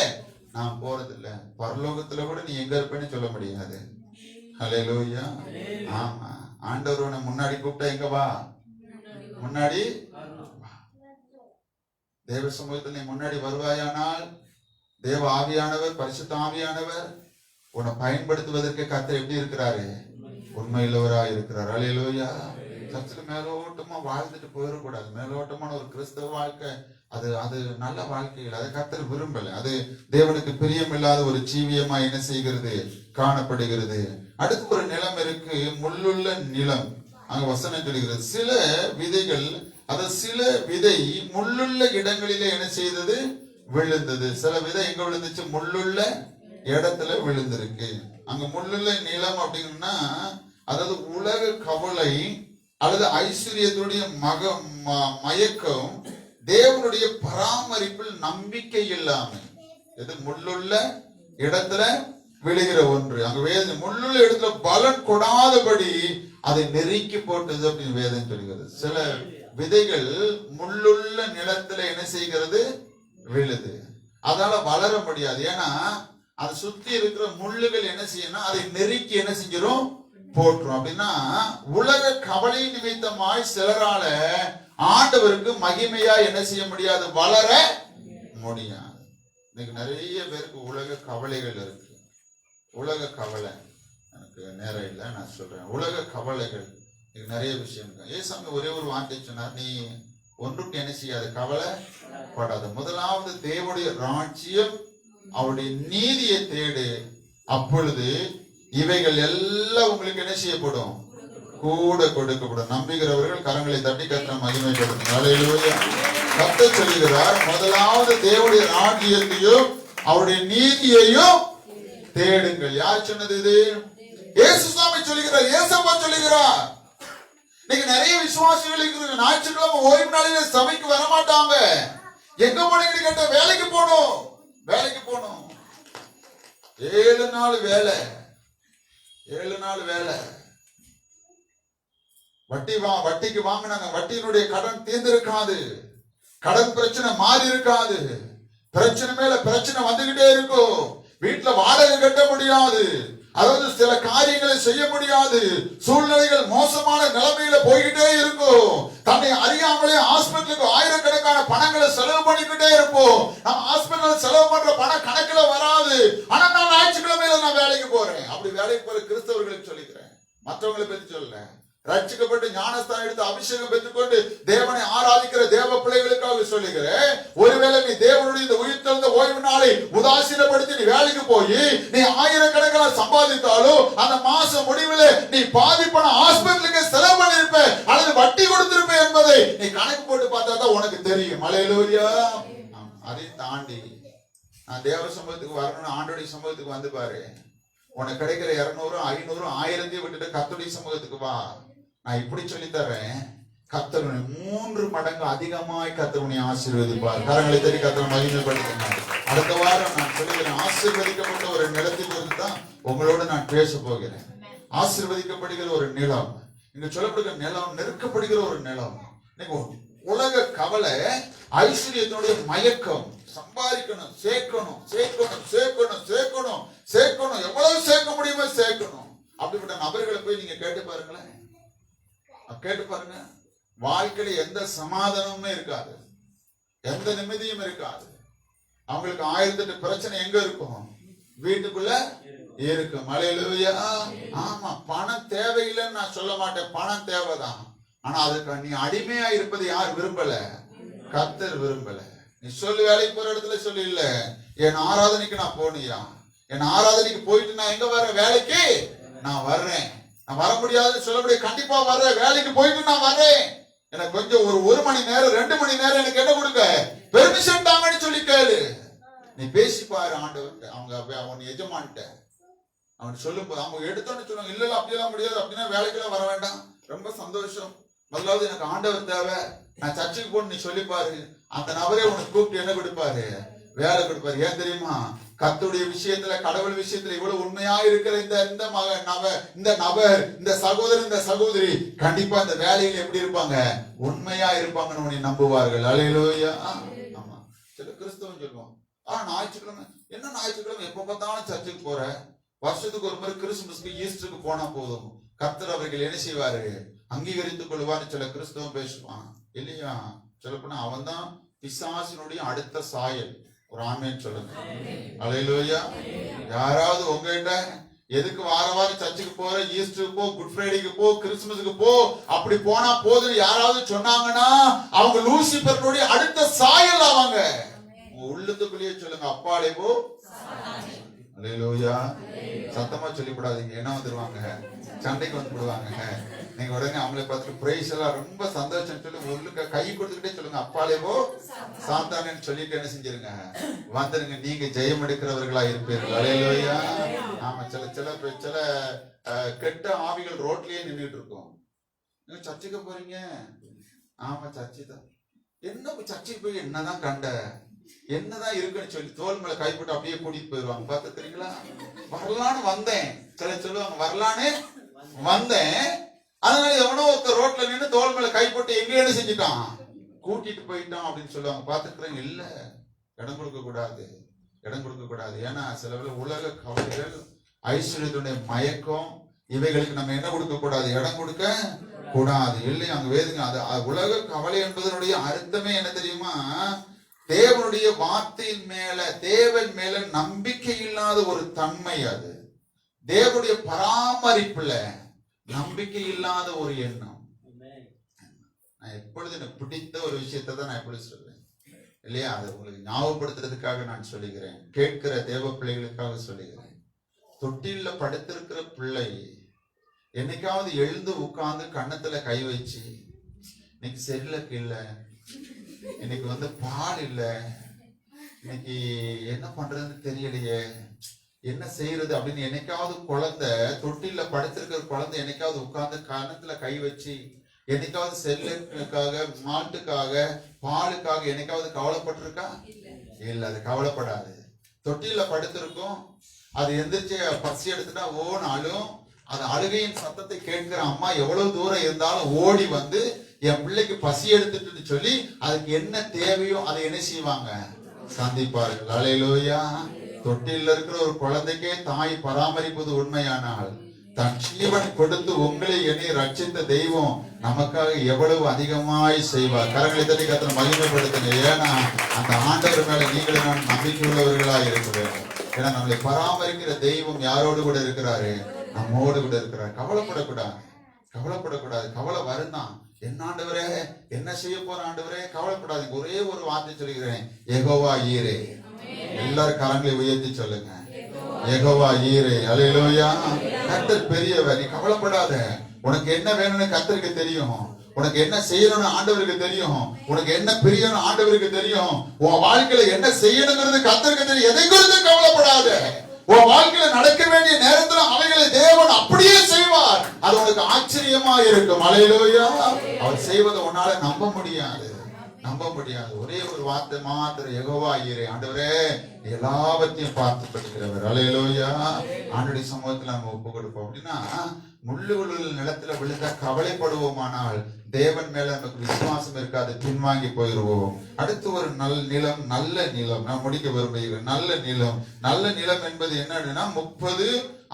நான் போறது இல்ல. பரலோகத்துல கூட நீ எங்க இருப்பேன்னு சொல்ல முடியாது. ஹல்லேலூயா. ஆமா, ஆண்டவர் உன்னை முன்னாடி கூப்பிட்டா எங்க வா, முன்னாடி தேவ சமூகத்தில் நீ முன்னாடி வருவாயானால் தேவ ஆவியானவர், பரிசுத்த ஆவியானவர் உன்னை பயன்படுத்துவதற்கு கர்த்தர் எப்படி இருக்கிறாரு, உண்மையுள்ளவராக இருக்கிறார். அல்லேலூயா. சர்ச்சில் மேலோட்டமா வாழ்ந்துட்டு போயிடக்கூடாது. மேலோட்டமான ஒரு கிறிஸ்தவ வாழ்க்கை அது நல்ல வாழ்க்கையில் அதை கர்த்தர் விரும்பல. அது தேவனுக்கு பிரியமில்லாத ஒரு ஜீவியமா என்ன செய்கிறது, காணப்படுகிறது. அடுத்து ஒரு நிலம் இருக்கு, முள்ளுள்ள நிலம். அங்க வசனம் சொல்கிறது, சில விதைகள், சில விதை முள்ளுள்ள இடங்களிலே என்ன செய்தது, விழுந்தது. சில விதை எங்க விழுந்துச்சு, முள்ளுள்ள இடத்துல விழுந்திருக்கு. அங்க முள்ளுள்ள நிலம் அப்படின்னா அதாவது உலக கவலை அல்லது ஐஸ்வர்யத்துடைய மயக்கம், தேவனுடைய பராமரிப்பில் நம்பிக்கை இல்லாமை, இது முள்ளுள்ள இடத்துல விழுகிற ஒன்று. அங்க வேதனை முள்ளுள்ள இடத்துல பலன் கொடாதபடி அதை நெருக்கி போட்டது அப்படின்னு வேதனை சொல்கிறது. சில விதைகள் முள்ளுள்ள நிலத்துல என்ன செய்கிறது, விழுது. அதால வளர முடியாது. ஏன்னா அதை சுத்தி இருக்கிற முள்ளுகள் என்ன செய்யணும், அதை நெருக்கி என்ன செஞ்சிடும், போட்டுரும். அப்படின்னா உலக கவலை நிமித்தமாய் சிலரால ஆண்டவருக்கு மகிமையா என்ன செய்ய முடியாது, வளர முடியாது. இன்னைக்கு நிறைய பேருக்கு உலக கவலைகள் இருக்கு. உலக கவலை, எனக்கு நேரம் இல்லை நான் சொல்றேன். உலக கவலைகள் நிறைய விஷயம் இருக்கு. ஏசாமி ஒரே ஒரு வார்த்தை சொன்னார், நீ ஒன்றுக்கு என்ன செய்யாது, கவலைப்படாத. முதலாவது தேவனுடைய ராஜ்யம் அவருடைய நீதியை தேடு, அப்பொழுது இவைகள் எல்லாம் உங்களுக்கு என்ன செய்யப்படும், கூட கொடுக்கப்படும். நம்புகிறவர்கள் கரங்களை தட்டி கர்த்தரை மகிமைப்படுத்தும். அல்லேலூயா. கர்த்தர் சொல்லுகிறார், முதலாவது தேவனுடைய ராஜ்யத்தையும் அவருடைய நீதியையும் தேடுங்கள். யார் சொன்னது இது? இயேசு சுவாமி சொல்லுகிறார், இயேசப்பா சொல்லுகிறார். இன்னைக்கு நிறைய விசுவாசிகள் இருக்குது, ஞாயிற்றுக்கிழமை ஓய்வு நாளில சபைக்கு வரமாட்டாங்க. எங்க போனீங்கன்னு கேட்ட, வேலைக்கு போகணும், வேலைக்கு போகணும். 7 நாள் வேலை, 7 நாள் வேலை. வட்டிக்கு வாங்கினாங்க, வட்டியினுடைய கடன் தீர்ந்திருக்காது, கடன் பிரச்சனை மாறி இருக்காது, பிரச்சனை மேல பிரச்சனை வந்துகிட்டே இருக்கும். வீட்டுல வாடகை கட்ட முடியாது, அதாவது சில காரியங்களை செய்ய முடியாது, சூழ்நிலைகள் மோசமான நிலைமையில போய்கிட்டே இருக்கும். தன்னை அறியாமலே ஹாஸ்பிட்டலுக்கு ஆயிரக்கணக்கான பணங்களை செலவு பண்ணிக்கிட்டே இருப்போம். நம்ம ஹாஸ்பிட்டல் செலவு பண்ற பணம் கணக்குல வராது. ஆனா நான் ஞாயிற்றுக்கிழமையில நான் வேலைக்கு போறேன். அப்படி வேலைக்கு போற கிறிஸ்தவர்களுக்கு சொல்லிக்கிறேன், மற்றவங்களை பத்தி சொல்ல. ரட்சிக்கப்பட்டு ஞானஸ்தானம் எடுத்து அபிஷேகம் பெற்றுக்கொண்டு தேவனை ஆராதிக்கிற தேவ பிள்ளைகளுக்காக சொல்லுகிறேன். ஒருவேளை நீ தேவனுடைய இந்த உயிர்த்தெழுந்த ஓய்வு நாளை உதாசீனப்படுத்தி நீ வேலைக்கு போய் நீ ஆயிரக்கணக்கில் சம்பாதித்தாலும் அந்த மாசம் முடிவில் நீ பாதி பணம் ஹாஸ்பிட்டலுக்கு செலவு பண்ணிருப்ப அல்லது வட்டி கொடுத்திருப்ப என்பதை நீ கணக்கு போட்டு பார்த்தா தான் உனக்கு தெரியும். அல்லேலூயா. அதை தாண்டி நான் தேவ சமூகத்துக்கு வரணும், ஆண்டோடைய சமூகத்துக்கு வந்து பாரு. உனக்கு கிடைக்கிற 200, 500, 1000 விட்டுட்டு கர்த்தருடைய சமூகத்துக்கு வா. நான் இப்படி சொல்லி தரேன், கர்த்தர் 3 மடங்கு அதிகமாய் கர்த்தருடைய ஆசீர்வதிப்பார். கரங்களை தட்டி கர்த்தரை மகிமைப்படுத்தினார். அடுத்த வாரம் நான் சொல்லுகிறேன், ஆசீர்வதிக்கப்பட்ட ஒரு நிலத்தை குறித்து தான் உங்களோட நான் பேச போகிறேன். ஆசீர்வதிக்கப்படுகிற ஒரு நிலம், இங்க சொல்லப்படுகிற நிலம் நெருக்கப்படுகிற ஒரு நிலம். உலக கவலை, ஐஸ்வர்யத்தினுடைய மயக்கம், சம்பாதிக்கணும், சேர்க்கணும் சேர்க்கணும் சேர்க்கணும் சேர்க்கணும் சேர்க்கணும், எவ்வளவு சேர்க்க முடியுமோ சேர்க்கணும். அப்படிப்பட்ட நபர்களை போய் நீங்க கேட்டு பாருங்களேன், கேட்டு பாருங்க. வாழ்க்கையில எந்த சமாதானமுமே இருக்காது, எந்த நிம்மதியும் இருக்காது. அவங்களுக்கு 1008 பிரச்சனை எங்க இருக்கும், வீட்டுக்குள்ள இருக்கும். அல்லேலூயா. ஆமா, பணம் தேவையில்லைன்னு நான் சொல்ல மாட்டேன், பணம் தேவைதான். ஆனா அதுக்கு நீ அடிமையா இருப்பது யார் விரும்பல, கர்த்தர் விரும்பல. நீ சொல்லு, வேலைக்கு போற இடத்துல சொல்லு, இல்ல என் ஆராதனைக்கு நான் போனியா, என் ஆராதனைக்கு போயிட்டு நான் எங்க வர, வேலைக்கு நான் வர்றேன். நான் வர முடியாதுன்னு சொல்ல முடியாது, கண்டிப்பா வர்றேன், வேலைக்கு போயிட்டு நான் வர்றேன். எனக்கு கொஞ்சம் ஒரு மணி நேரம் 2 மணி நேரம் எனக்கு என்ன கொடுங்க, பெர்மிஷன் தாங்கன்னு சொல்லி கேளு. நீ பேசிப்பாரு ஆண்டவர்கிட்ட, அவன் எஜமான்ட்ட அவன் சொல்லும் போது அவங்க எடுத்தோன்னு சொல்லுவாங்க, இல்ல இல்ல அப்படியெல்லாம் முடியாது, அப்படின்னா வேலைக்கெல்லாம் வர வேண்டாம், ரொம்ப சந்தோஷம், முதலாவது எனக்கு ஆண்டவர் தேவை, நான் சர்ச்சுக்கு போன்னு நீ சொல்லிப்பாரு. அந்த நபரே உனக்கு கூப்பிட்டு என்ன கொடுப்பாரு? வேலை கொடுப்பாரு. ஏன் தெரியுமா? கர்த்தருடைய விஷயத்துல, கடவுள் விஷயத்துல இவ்வளவு உண்மையா இருக்கிற இந்த நபர், இந்த சகோதரன், இந்த சகோதரி கண்டிப்பா இந்த வேலையில எப்படி இருப்பாங்க? உண்மையா இருப்பாங்கன்னு உன்னை நம்புவார்கள். அல்லேலூயா. ஆமா, சில கிறிஸ்தவன் சொல்லுவான், ஞாயிற்றுக்கிழமை என்ன, ஞாயிற்றுக்கிழமை எப்ப பார்த்தாலும் சர்ச்சுக்கு போற, வருஷத்துக்கு ஒரு முறை கிறிஸ்துமஸ்க்கு ஈஸ்டருக்கு போனா போதும், கர்த்தர் அவர்கள் என்ன செய்வாரு? அங்கீகரித்துக் கொள்வான்னு சில கிறிஸ்தவன் பேசுவான். இல்லையா? சொல்லப்போனா அவன் தான் பிசாசினுடைய அடுத்த சாயல். ஒரு ஆமென் சொல்லுங்க. அல்லேலூயா. யாராவது உங்ககிட்ட எதுக்கு வாரம் சர்ச்சுக்கு போற, ஈஸ்டருக்கு போ, குட் ஃப்ரைடேக்கு போ, கிறிஸ்துமஸுக்கு போ, அப்படி போனா போதுன்னு யாராவது சொன்னாங்கன்னா அவங்க லூசிபருடைய அடுத்த சாயல் அவங்க. உங்க உள்ளத்துக்குள்ளேயே சொல்லுங்க, அப்பாலே போ. அல்லேலூயா. சத்தமா சொல்லிவிடாதீங்க, என்ன வந்துருவாங்க, சண்டைக்கு வந்து விடுவாங்க. நீங்க உடனே அவங்களை பார்த்துட்டு பிரைஸ் எல்லாம் ரொம்ப சந்தோஷம் சொல்லி உள்ளுக்கு கை கொடுத்துக்கிட்டே சொல்லுங்க, அப்பாலே போ சாத்தானேன்னு சொல்லிட்டு என்ன செஞ்சிருங்க, வந்துருங்க, நீங்க ஜெயம் எடுக்கிறவர்களா இருப்பீர்கள். அல்லேலூயா. ஆமா, சில கெட்ட ஆவிகள் ரோட்லயே நின்றுட்டு இருக்கும். நீங்க சர்ச்சுக்கு போறீங்க, ஆமா சர்ச்சு தான், என்ன சர்ச்சுக்கு போய் என்னதான் கண்ட, என்னதான் இருக்குன்னு சொல்லி தோல் மேல கைப்பட்டு அப்படியே கூட்டிட்டு போயிடுவாங்க. பாத்துக்கிறீங்களா? வரலான்னு வந்தேன், சில சொல்லுவாங்க வரலான்னு வந்தேன், அதனால எவனோ ஒருத்தர் ரோட்ல நின்று தோல் மேல கைப்பட்டு எங்க என்ன செஞ்சுட்டான், கூட்டிட்டு போயிட்டான் அப்படின்னு சொல்லுவாங்க. பாத்துக்கிறேன். இல்ல, இடம் கொடுக்க கூடாது, இடம் கொடுக்க கூடாது. ஏன்னா சில உலக கவலைகள், ஐஸ்வர்யத்துடைய மயக்கம், இவைகளுக்கு நம்ம என்ன கொடுக்க கூடாது, இடம் கொடுக்க கூடாது. இல்லை, அங்க வேதுங்க, அது உலக கவலை என்பதனுடைய அர்த்தமே என்ன தெரியுமா? தேவனுடைய வார்த்தையின் மேல, தேவன் மேல நம்பிக்கை இல்லாத ஒரு தன்மை. அது தேவனுடைய பராமரிப்புல நம்பிக்கை இல்லாத ஒரு எண்ணம். நான் எப்பொழுது எனக்கு பிடித்த ஒரு விஷயத்தை தான் நான் எப்பொழுது சொல்றேன் இல்லையா? அதை உங்களுக்கு ஞாபகப்படுத்துறதுக்காக நான் சொல்லுகிறேன், கேட்கிற தேவ பிள்ளைகளுக்காக சொல்லுகிறேன். தொட்டில படுத்திருக்கிற பிள்ளை என்னைக்காவது எழுந்து உட்கார்ந்து கன்னத்துல கை வச்சு, இன்னைக்கு செல்லுக்கு இல்ல, இன்னைக்கு பால் இல்ல, இன்னைக்கு என்ன பண்றதுன்னு தெரியலையே, என்ன செய்யறது அப்படின்னு என்னைக்காவது குழந்தை, தொட்டில படுத்திருக்கிற குழந்தை என்னைக்காவது உட்கார்ந்து கன்னத்துல கை வச்சு, என்னைக்காவது செல்லுக்காக, மாட்டுக்காக, பாலுக்காக என்னைக்காவது கவலைப்பட்டிருக்கா? இல்ல, அது கவலைப்படாது. தொட்டில படுத்திருக்கும், அது எந்திரிச்சு பசி எடுத்துட்டா ஓனாலும் அது அழுகையின் சத்தத்தை கேட்கிற அம்மா எவ்வளவு தூரம் இருந்தாலும் ஓடி வந்து என் பிள்ளைக்கு பசி எடுத்துட்டு சொல்லி அதுக்கு என்ன தேவையோ அதை என்ன செய்வாங்க, சந்திப்பார்கள். அல்லேலூயா. தொட்டில இருக்கிற ஒரு குழந்தைக்கே தாய் பராமரிப்பது உண்மையானால், தன் ஜீவன் கொடுத்து உங்களை என்னை ரட்சித்த தெய்வம் நமக்காக எவ்வளவு அதிகமாய் செய்வார். கரங்களை தட்டி கர்த்தரை மகிமைப்படுத்துங்க. ஏன்னா அந்த ஆண்டவர் மேல நீங்களும் நான் நம்பிக்கை உள்ளவர்களா இருக்க வேண்டும். ஏன்னா நம்மளை பராமரிக்கிற தெய்வம் யாரோடு கூட இருக்கிறாரு? நம்மோடு கூட இருக்கிறார். கவலைப்படக்கூடாது, கவலைப்படக்கூடாது. கவலை வருந்தான், என்ன ஆண்டவரே, என்ன செய்ய போற ஆண்டவரே, கவலைப்படாதீங்க. ஒரே ஒரு வார்த்தை சொல்லுகிறேன், யெகோவா ஈரே. எல்லாரும் கரங்களை உயர்த்தி சொல்லுங்க, யெகோவா ஈரே. அல்லேலூயா. கர்த்தர் பெரியவர், நீ கவலைப்படாத. உனக்கு என்ன வேணும்னு கர்த்தருக்கு தெரியும், உனக்கு என்ன செய்யணும்னு ஆண்டவருக்கு தெரியும், உனக்கு என்ன பிரியணும் ஆண்டவருக்கு தெரியும், உன் வாழ்க்கையில என்ன செய்யணுங்கிறது கர்த்தருக்கு தெரியும். எதை குறித்து கவலைப்படாத. உன் வாழ்க்கையில நடக்க வேண்டிய நேரத்துல அவைகளை தேவன் அப்படியே செய்வார். அது உனக்கு ஆச்சரியமா இருக்கும். அல்லேலூயா. அவர் செய்வதை உன்னால நம்ப முடியாது, நம்ப முடியாது. ஒரே ஒரு வார்த்தை மாத்திரம், யெகோவா ஈரே. ஆண்டவரே, எல்லாவற்றையும் பார்த்து படிக்கிறவர். அல்லேலூயா. ஆண்டவருடைய சமூகத்துல நம்ம ஒப்பு கொடுப்போம். அப்படின்னா முள்ளுகள் நிலத்துல விழுந்தா கவலைப்படுவோமானால் தேவன் மேல நமக்கு விசுவாசம் இருக்காது, பின்வாங்கி போயிடுவோம். அடுத்து ஒரு நல்ல நிலம் நான் முடிக்க விரும்புகிறேன். நல்ல நிலம் என்பது என்னன்னா 30,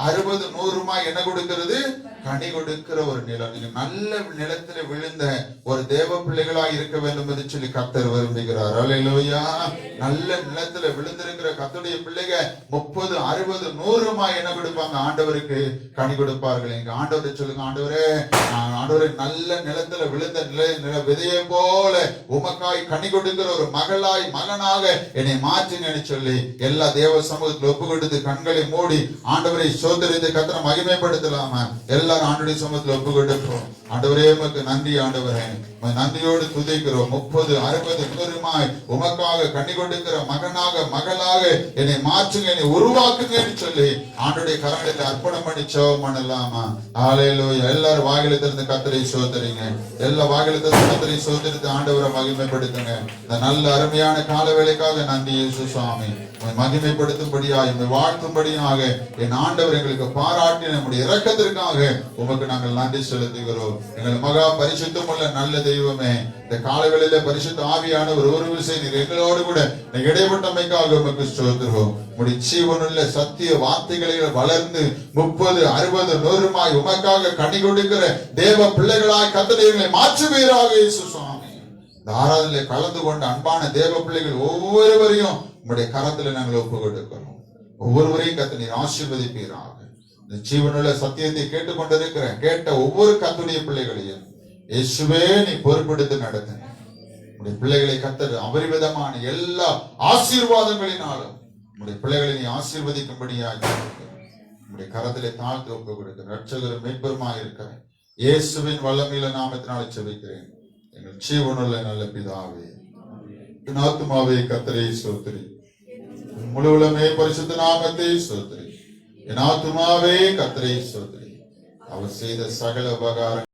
60, 100 என்ன கொடுக்கிறது? கனி கொடுக்கிற ஒரு நிலம். நீங்க நல்ல நிலத்துல விழுந்த ஒரு தேவ பிள்ளைகளா இருக்க வேண்டும் என்று சொல்லி கர்த்தர் விரும்புகிறார். அல்லேலூயா. நல்ல நிலத்துல விழுந்திருக்கிற கர்த்தருடைய பிள்ளைங்க 30, 60, 100 என்ன கொடுப்பாங்க? ஆண்டவருக்கு கனி கொடுப்பார்கள். ஆண்டவரை சொல்லுங்க, ஆண்டவரே ஆண்டவரே நல்ல நிலத்துல விழுந்த விதையை போல உமக்காய் கனி கொடுக்கிற ஒரு மகளாய் மகனாக என்னை மாற்றுங்கன்னு சொல்லி எல்லா தேவ சமூகத்தில் ஒப்பு கொடுத்து கண்களை மூடி ஆண்டவரை சோதரித்து கர்த்தரை மகிமைப்படுத்தலாமா? எல்லாரும் ஆண்டவருடைய சமூகத்தில் ஒப்பு கொடுப்போம். ஆண்டவரே உமக்கு நன்றி ஆண்டவரே, நன்றியோடு துதிக்கிறோம். 30, 60, 100 உமக்காக கனி கொடுக்கிற மகனாக மகளாக என்னை மாற்றுங்க, என்னை உருவாக்குங்கன்னு சொல்லி ஆண்டவருடைய கரங்களில் அர்ப்பணம் பண்ணி ஜெபம் பண்ணலாமா? ஹல்லேலூயா. எல்லாரும் வாயில திறந்து கர்த்தரை சோதரிங்க. எல்லா வாயில திறந்து கர்த்தரை சோதரித்து ஆண்டவரை மகிமைப்படுத்துங்க. இந்த நல்ல அருமையான கால வேளைக்காக நன்றி இயேசு சுவாமி. மகிமைப்படுத்தும்படியாக வாழ்த்தும்படியாக என் ஆண்டவர் எங்களுக்கு பாராட்டி நம்முடைய இரக்கத்திற்காக உமக்கு நாங்கள் நன்றி செலுத்துகிறோம். எங்கள் மகா பரிசுத்தமுள்ள நல்ல தெய்வமே, இந்த காலவேளையில பரிசுத்த ஆவியானவர் ஒரு விசை நீர் எங்களோடு கூட இடைப்பட்டமைக்காக உமக்கு ஸ்தோத்திரம். உம்முடைய ஜீவனுள்ள சத்திய வார்த்தைகளை வளர்ந்து 30, 60, 100 உமக்காக கனி கொடுக்கிற தேவ பிள்ளைகளாய் கர்த்தரை மாற்றுவீராக இயேசு சுவாமி. இந்த ஆராதனையிலே கலந்து கொண்ட அன்பான தேவ பிள்ளைகள் ஒவ்வொருவரையும் உம்முடைய கரத்துல நாங்கள் ஒப்பு கொடுக்கிறோம். ஒவ்வொருவரையும் கர்த்தர் நீர் ஆசீர்வதிப்பீராக. இந்த ஜீவனுள்ள சத்தியத்தை கேட்டுக்கொண்டிருக்கிற கேட்ட ஒவ்வொரு கர்த்தருடைய பிள்ளைகளையும் இயேசுவே நீ பொறுப்பெடுத்து நடத்துங்க. உடைய பிள்ளைகளை கர்த்தர் அபரிவிதமான எல்லா ஆசீர்வாதங்களினாலும் உடைய பிள்ளைகளை நீ ஆசீர்வதிக்கும்படியாக உடைய கரத்திலே தாழ்த்து ஒப்பு கொடுக்கிற ரட்சகரும் மீட்பருமாய் இருக்கிறேன் இயேசுவின் வல்லமையில நாமத்தினால செபிக்கிறேன் எங்கள் ஜீவனுள்ள நல்ல பிதாவே. என் ஆத்துமாவே கர்த்தரை ஸ்தோத்திரி, முழு உலகமே பரிசுத்த நாமத்தை ஸ்தோத்திரி. என் ஆத்துமாவே கர்த்தரை ஸ்தோத்திரி, அவர் செய்த சகல உபகாரம்